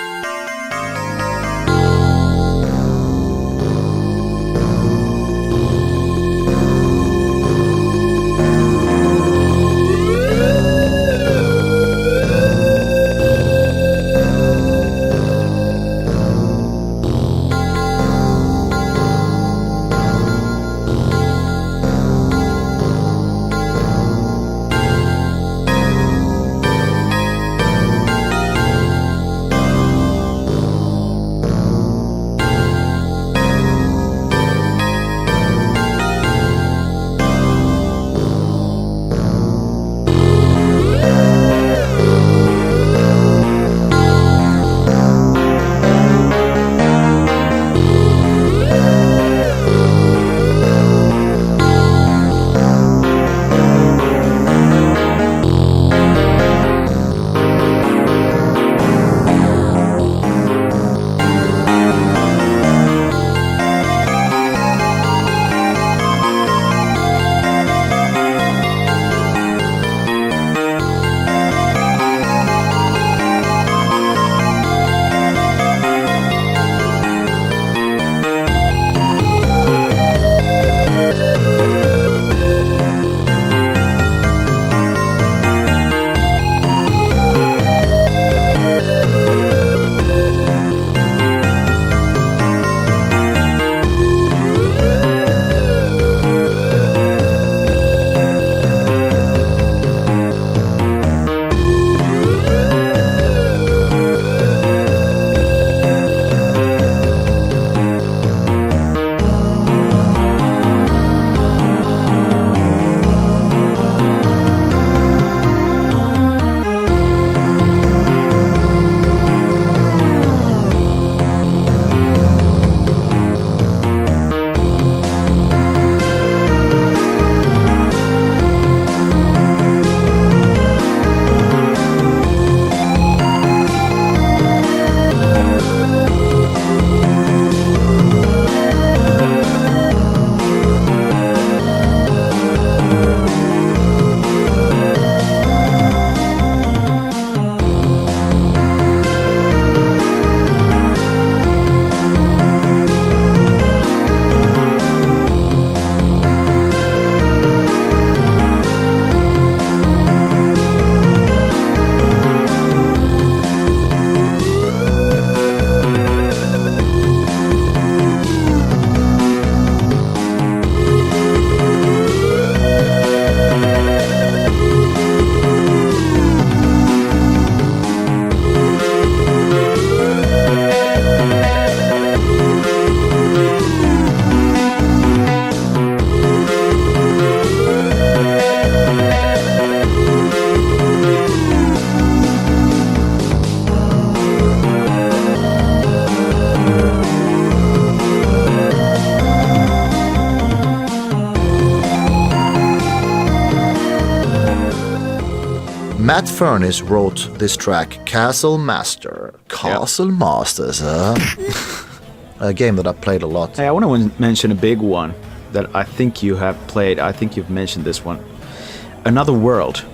Matt Furniss wrote this track, Castle Master. Castle Masters, a game that I played a lot. Hey, I want to mention a big one that I think you have played. I think you've mentioned this one. Another World.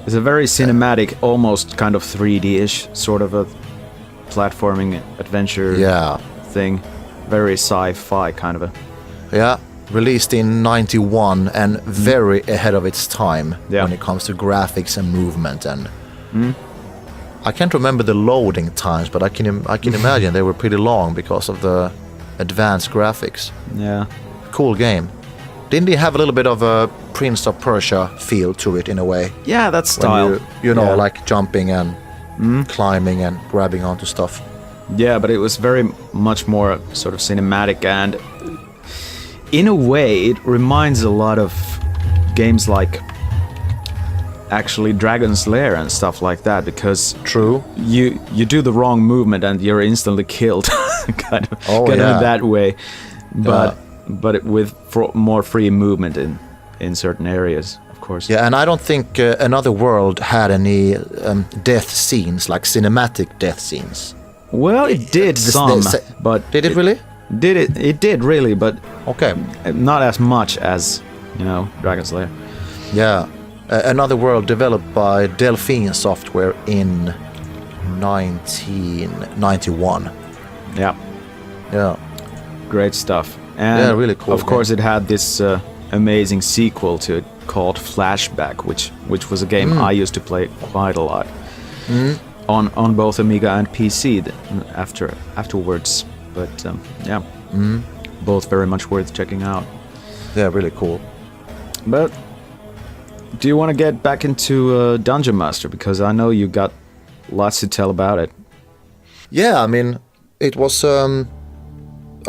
It's a very cinematic, almost kind of 3D-ish sort of a platforming adventure thing. Very sci-fi kind of a... Yeah, released in 91 and very ahead of its time when it comes to graphics and movement. And I can't remember the loading times, but I can imagine they were pretty long because of the advanced graphics. Yeah. Cool game. Didn't he have a little bit of a Prince of Persia feel to it in a way? Yeah, that When style. you know, Yeah. like jumping and climbing and grabbing onto stuff. Yeah, but it was very much more sort of cinematic, and in a way it reminds a lot of games like actually Dragon's Lair and stuff like that, because True. you do the wrong movement and you're instantly killed kind of yeah. in that way, but with more free movement in certain areas, of course. Yeah, and I don't think Another World had any death scenes, like cinematic death scenes. Well, it did but did it really? It did really, but Okay. not as much as, Dragon's Lair. Yeah. Another World developed by Delphine Software in 1991. Yeah, Yeah. great stuff. And Yeah, really cool of course, it had this amazing sequel to it called Flashback, which was a game I used to play quite a lot on both Amiga and PC afterwards. But both very much worth checking out. Yeah, really cool. But do you want to get back into Dungeon Master? Because I know you got lots to tell about it. Yeah, I mean, it was. I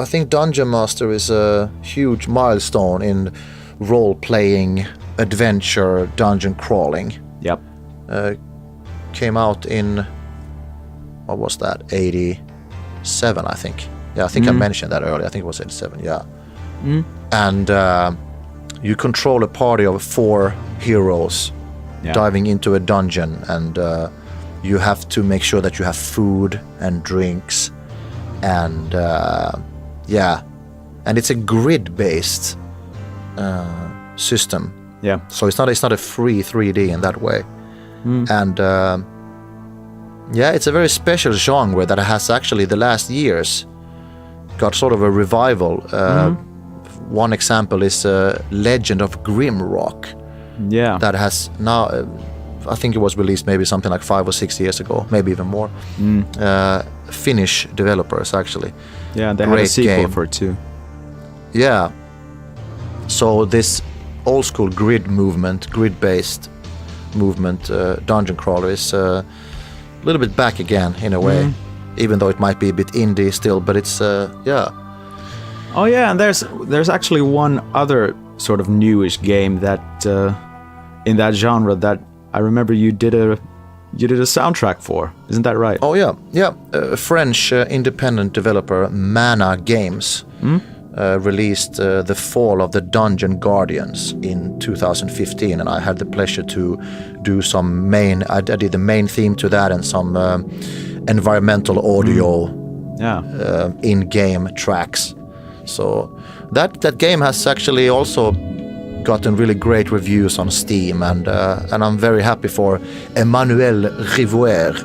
think Dungeon Master is a huge milestone in role-playing, adventure, dungeon crawling. Yep. Came out in, what was that? 87, I think. Yeah, I think I mentioned that earlier. I think it was 87. Yeah. And you control a party of 4 heroes diving into a dungeon, and you have to make sure that you have food and drinks, and and it's a grid-based system. Yeah. So it's not a free 3D in that way, and it's a very special genre that has actually the last years got sort of a revival. One example is Legend of Grimrock. Yeah. That has now, I think it was released maybe something like 5 or 6 years ago, maybe even more. Finnish developers, actually. Yeah, they had a Great sequel game. for it too. Yeah. So this old school grid-based movement, dungeon crawler is a little bit back again in a way, even though it might be a bit indie still, but it's, Oh yeah, and there's actually one other sort of newish game that in that genre that I remember you did a soundtrack for. Isn't that right? Oh yeah. French independent developer Mana Games released The Fall of the Dungeon Guardians in 2015, and I had the pleasure to do I did the main theme to that and some environmental audio in-game tracks. So that game has actually also gotten really great reviews on Steam, and I'm very happy for Emmanuel Rivoire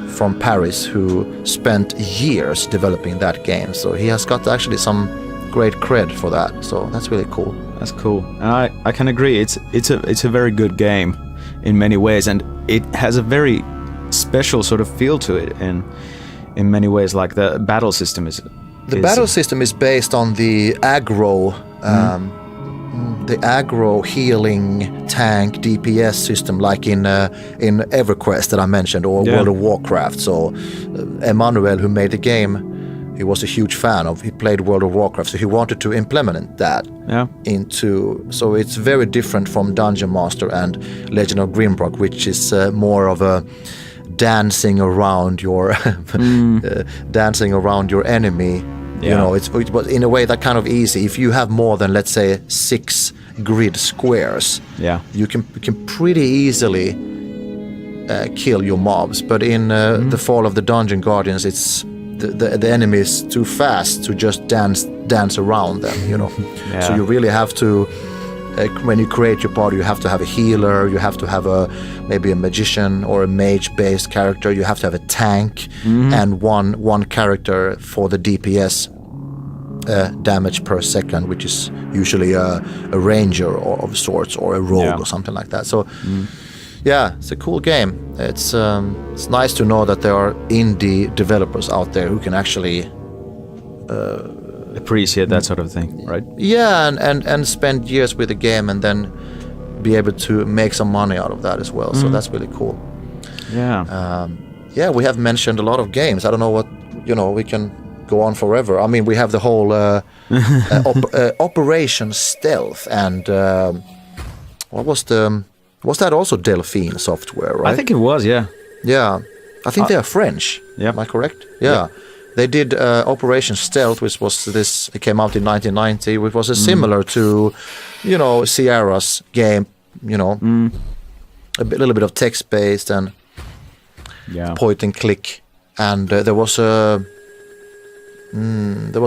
from Paris, who spent years developing that game. So he has got actually some great cred for that. So that's really cool. That's cool. And I can agree. It's a very good game in many ways, and it has a very special sort of feel to it in many ways. Like the battle system is. The battle system is based on the aggro healing tank DPS system, like in EverQuest that I mentioned, or World of Warcraft. So Emmanuel, who made the game, he was a huge fan of. He played World of Warcraft, so he wanted to implement that into. So it's very different from Dungeon Master and Legend of Grimrock, which is more of a dancing around your enemy. You know, it was in a way that kind of easy. If you have more than, let's say, 6 grid squares, you can pretty easily kill your mobs. But in The Fall of the Dungeon Guardians, it's the enemy is too fast to just dance around them. You know, so you really have to. When you create your party, you have to have a healer, you have to have maybe a magician or a mage-based character, you have to have a tank, and one character for the DPS damage per second, which is usually a ranger of sorts, or a rogue or something like that. So it's a cool game. It's nice to know that there are indie developers out there who can actually appreciate that sort of thing, right? Yeah, and spend years with the game and then be able to make some money out of that as well. So that's really cool. Yeah. Yeah, we have mentioned a lot of games. I don't know what, we can go on forever. I mean, we have the whole Operation Stealth and was that also Delphine software, right? I think it was, yeah. Yeah. I think they are French. Yeah. Am I correct? Yeah. They did Operation Stealth, which was it came out in 1990, which was similar to, Sierra's game, a little bit of text-based and point and click. And there was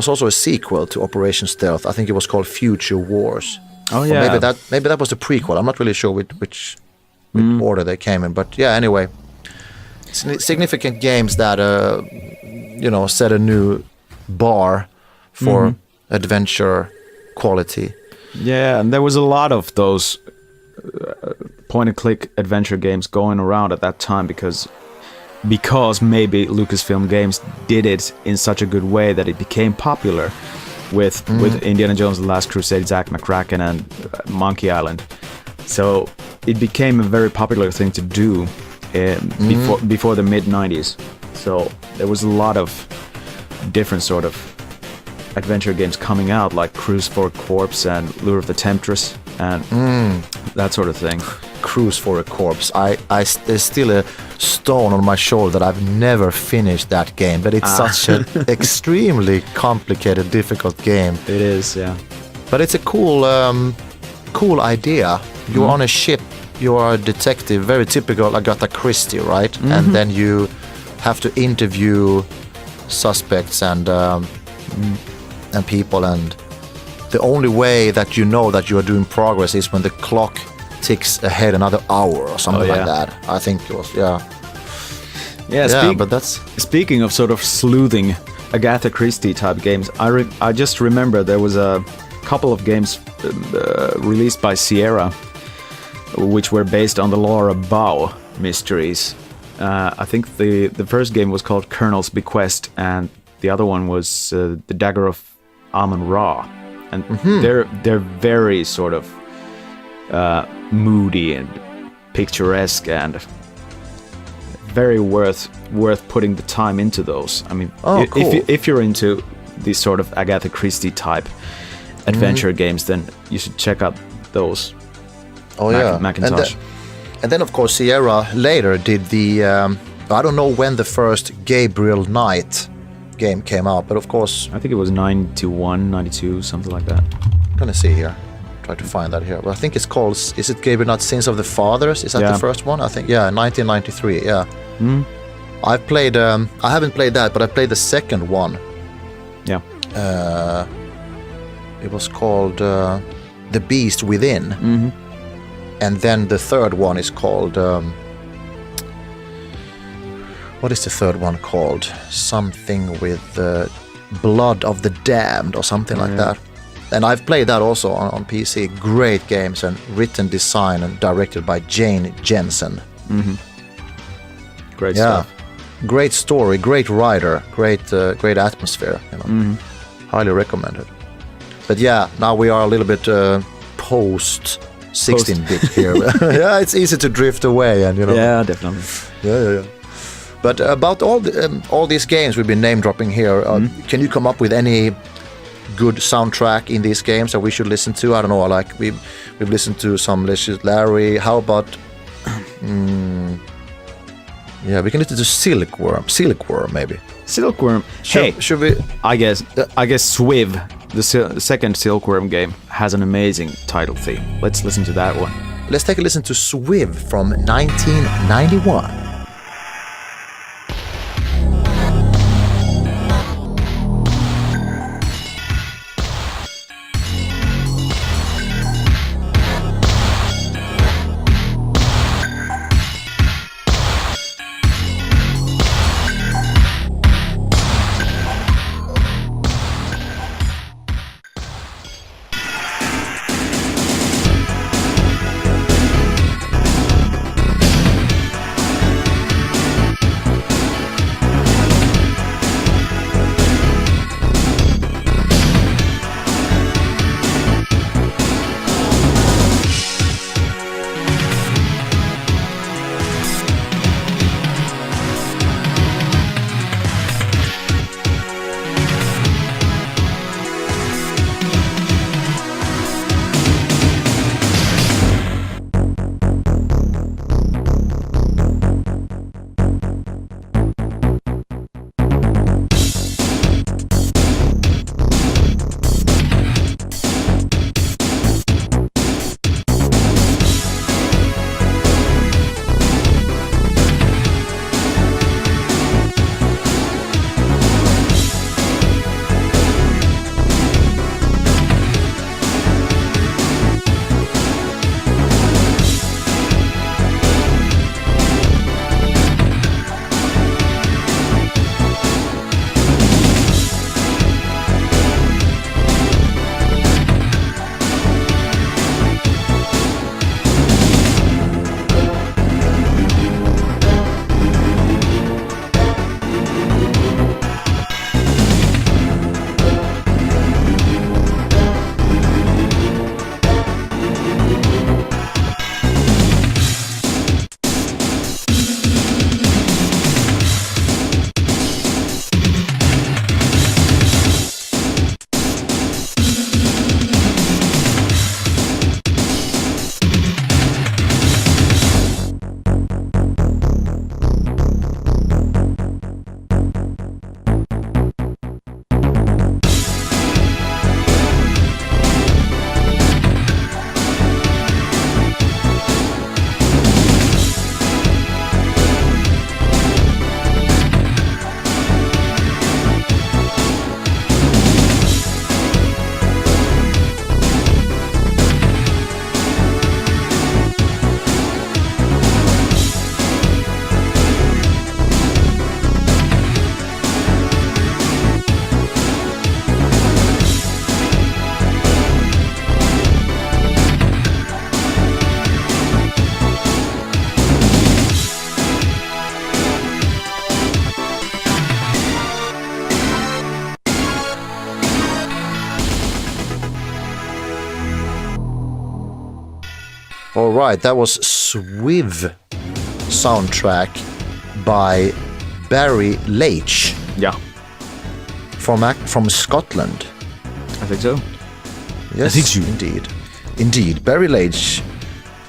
also a sequel to Operation Stealth. I think it was called Future Wars. Oh, Or yeah. maybe that was the prequel. I'm not really sure which order they came in. But yeah, anyway, significant games that set a new bar for adventure quality. Yeah, and there was a lot of those point-and-click adventure games going around at that time because maybe Lucasfilm Games did it in such a good way that it became popular with Indiana Jones and the Last Crusade, Zack McCracken, and Monkey Island. So it became a very popular thing to do before the mid-90s. So there was a lot of different sort of adventure games coming out, like Cruise for a Corpse and Lure of the Temptress and that sort of thing. Cruise for a Corpse. There's still a stone on my shoulder that I've never finished that game, but it's such an extremely complicated, difficult game. It is, yeah. But it's a cool idea. You're on a ship, you are a detective, very typical Agatha Christie, right? And then you have to interview suspects and people, and the only way that you know that you are doing progress is when the clock ticks ahead another hour or something like that. I think it was, but that's... Speaking of sort of sleuthing Agatha Christie type games, I just remember there was a couple of games released by Sierra which were based on the Laura Bow mysteries. I think the first game was called Colonel's Bequest, and the other one was The Dagger of Amun-Ra. And they're very sort of moody and picturesque and very worth putting the time into those. I mean, cool. if you're into these sort of Agatha Christie type adventure games, then you should check out those. Macintosh. And then of course Sierra later did the I don't know when the first Gabriel Knight game came out, but of course I think it was 91, 92, something like that. I'm gonna see here. Try to find that here. Well, I think it's called, is it Gabriel Knight Sins of the Fathers? Is that the first one? I think, 1993, yeah. I've played, I haven't played that, but I played the second one. Yeah. It was called The Beast Within. And then the third one is called, what is the third one called? Something with Blood of the Damned or something like that. And I've played that also on PC. Great games and written, design and directed by Jane Jensen. Great stuff. Great story, great writer, great atmosphere. Highly recommended. But now we are a little bit post 16-bit here. Yeah, it's easy to drift away, and Yeah, definitely. Yeah. But about all these games we've been name dropping here, can you come up with any good soundtrack in these games that we should listen to? I don't know, like we've listened to some Larry. How about we can listen to Silkworm maybe. Silkworm. Should we? I guess Swiv, the second Silkworm game, has an amazing title theme. Let's listen to that one. Let's take a listen to Swiv from 1991. All right, that was Swiv soundtrack by Barry Leitch Yeah, from Scotland. I think so. Yes, I think so. Indeed. Barry Leitch,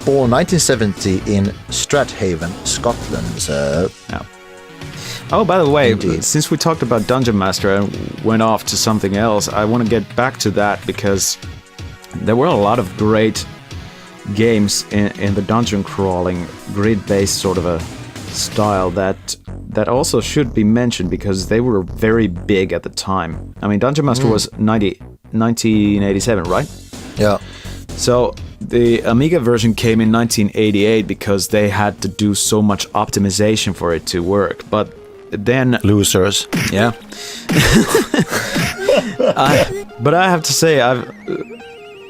born 1970 in Strathaven, Scotland. Yeah. Oh, by the way, Indeed. since we talked about Dungeon Master and went off to something else, I want to get back to that because there were a lot of great games in the dungeon crawling grid-based sort of a style that also should be mentioned because they were very big at the time. I mean, Dungeon Master was 1987, right? Yeah. So the Amiga version came in 1988 because they had to do so much optimization for it to work. But then... Losers. Yeah. But I have to say,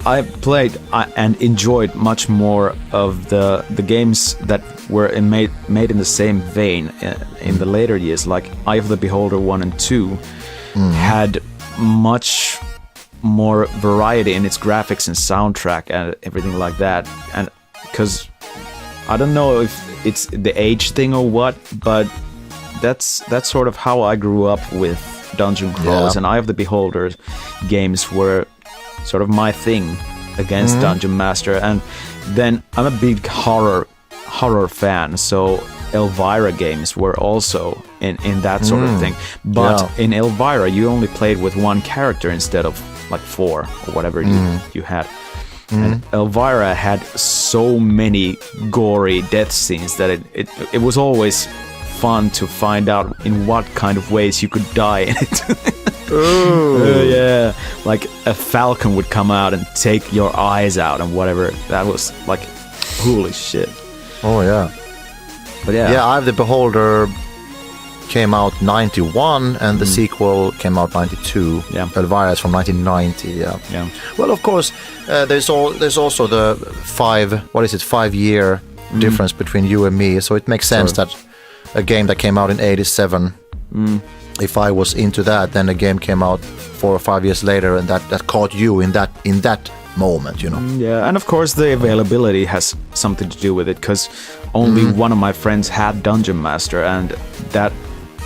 I played and enjoyed much more of the games that were made in the same vein in the later years, like Eye of the Beholder 1 and 2 had much more variety in its graphics and soundtrack and everything like that. And because I don't know if it's the age thing or what, but that's sort of how I grew up with dungeon crawlers, and Eye of the Beholder games were sort of my thing against Dungeon Master. And then I'm a big horror fan, so Elvira games were also in that sort of thing. But in Elvira, you only played with one character instead of like 4 or whatever you had. And Elvira had so many gory death scenes that it was always fun to find out in what kind of ways you could die in it. Yeah, like a falcon would come out and take your eyes out and whatever. That was like, holy shit. Oh yeah. But yeah. Yeah, Eye of the Beholder came out 91 and the sequel came out 92. Yeah. Elvira is from 1990. Yeah. Yeah. Well, of course, there's also the 5-year difference between you and me, so it makes sense that a game that came out in 87, if I was into that, then a game came out 4 or 5 years later and that caught you in that moment, you know. Yeah, and of course the availability has something to do with it, because only one of my friends had Dungeon Master, and that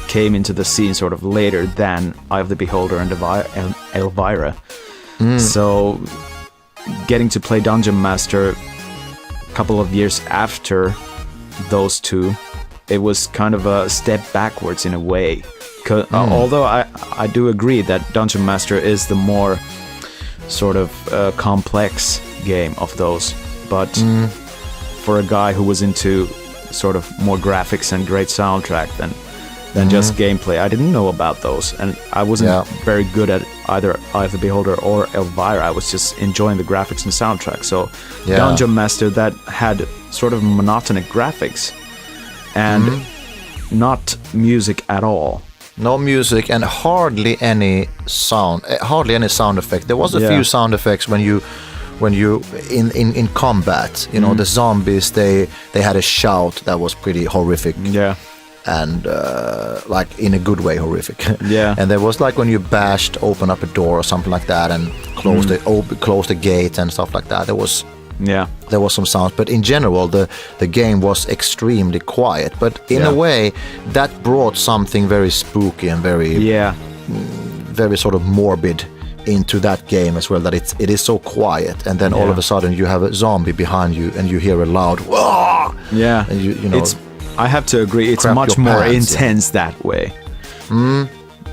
came into the scene sort of later than Eye of the Beholder and Elvira. So getting to play Dungeon Master a couple of years after those two, it was kind of a step backwards in a way. Although I do agree that Dungeon Master is the more sort of complex game of those, but for a guy who was into sort of more graphics and great soundtrack than just gameplay, I didn't know about those, and I wasn't very good at either Eye of the Beholder or Elvira. I was just enjoying the graphics and soundtrack. So Dungeon Master, that had sort of monotonic graphics and not music at all. No music and hardly any sound effect. There was a few sound effects when you in combat, you know, the zombies, they had a shout that was pretty horrific. Yeah. And like in a good way horrific. Yeah. And there was like when you open up a door or something like that and close the gate and stuff like that. There was some sound, but in general the game was extremely quiet. But in a way, that brought something very spooky and very sort of morbid into that game as well. That it is so quiet, and then all of a sudden you have a zombie behind you, and you hear a loud "Wah!" Yeah, and you know. I have to agree. It's much more intense that way.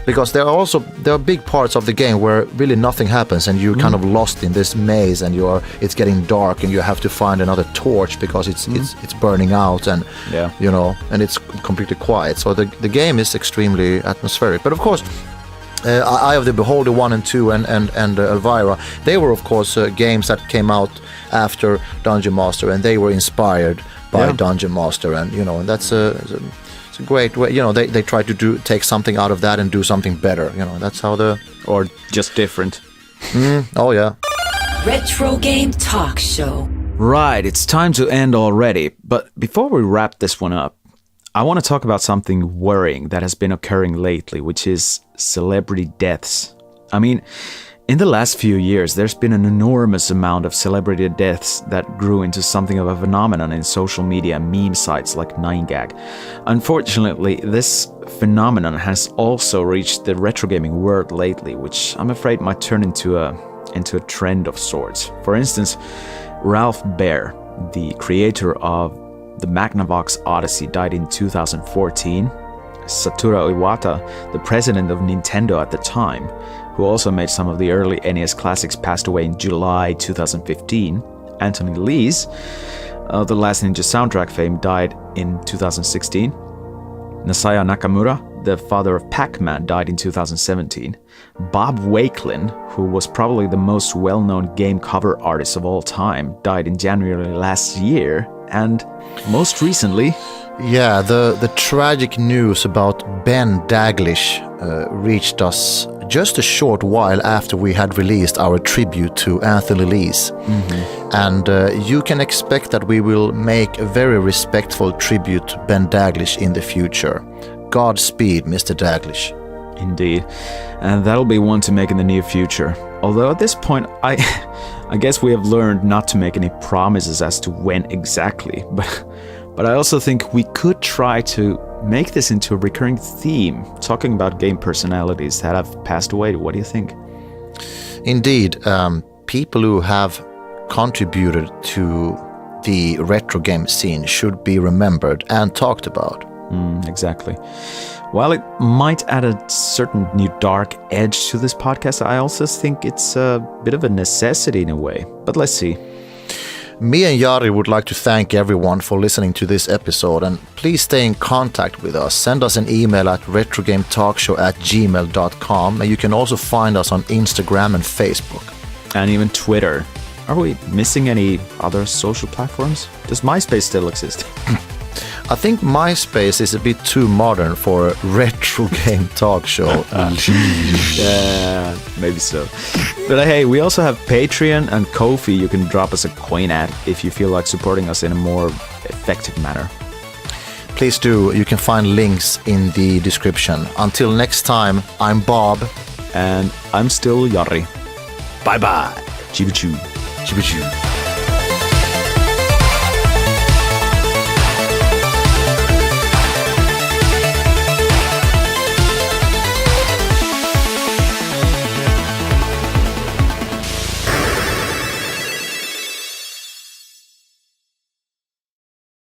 Because there are big parts of the game where really nothing happens, and you're kind of lost in this maze, and it's getting dark, and you have to find another torch because it's burning out, and you know, and it's completely quiet. So the game is extremely atmospheric. But of course, Eye of the Beholder 1 and 2 and Elvira, they were of course games that came out after Dungeon Master, and they were inspired by Dungeon Master, and you know, and that's it's a great way. You know, they try to take something out of that and do something better. You know, that's how or just different. Oh yeah. Retrogame Talkshow. Right, it's time to end already. But before we wrap this one up, I want to talk about something worrying that has been occurring lately, which is celebrity deaths. I mean, In the last few years, there's been an enormous amount of celebrity deaths that grew into something of a phenomenon in social media meme sites like 9gag. Unfortunately, this phenomenon has also reached the retro gaming world lately, which I'm afraid might turn into a trend of sorts. For instance, Ralph Baer, the creator of the Magnavox Odyssey, died in 2014. Satoru Iwata, the president of Nintendo at the time, who also made some of the early NES classics, passed away in July 2015. Anthony Lees, the Last Ninja soundtrack fame, died in 2016. Masaya Nakamura, the father of Pac-Man, died in 2017. Bob Wakelin, who was probably the most well-known game cover artist of all time, died in January last year. And most recently... Yeah, the tragic news about Ben Daglish reached us just a short while after we had released our tribute to Anthony Lees. And you can expect that we will make a very respectful tribute to Ben Daglish in the future. Godspeed, Mr. Daglish. Indeed. And that'll be one to make in the near future. Although at this point, I guess we have learned not to make any promises as to when exactly, but I also think we could try to make this into a recurring theme, talking about game personalities that have passed away. What do you think? Indeed, people who have contributed to the retro game scene should be remembered and talked about. Exactly. While it might add a certain new dark edge to this podcast, I also think it's a bit of a necessity in a way. But let's see. Me and Jari would like to thank everyone for listening to this episode, and please stay in contact with us. Send us an email at retrogametalkshow@gmail.com, and you can also find us on Instagram and Facebook. And even Twitter. Are we missing any other social platforms? Does MySpace still exist? I think MySpace is a bit too modern for a retro game talk show. Yeah, maybe so. But hey, we also have Patreon and Ko-fi you can drop us a coin at if you feel like supporting us in a more effective manner. Please do. You can find links in the description. Until next time, I'm Bob. And I'm still Jari. Bye-bye. Chibichu. Chibichu.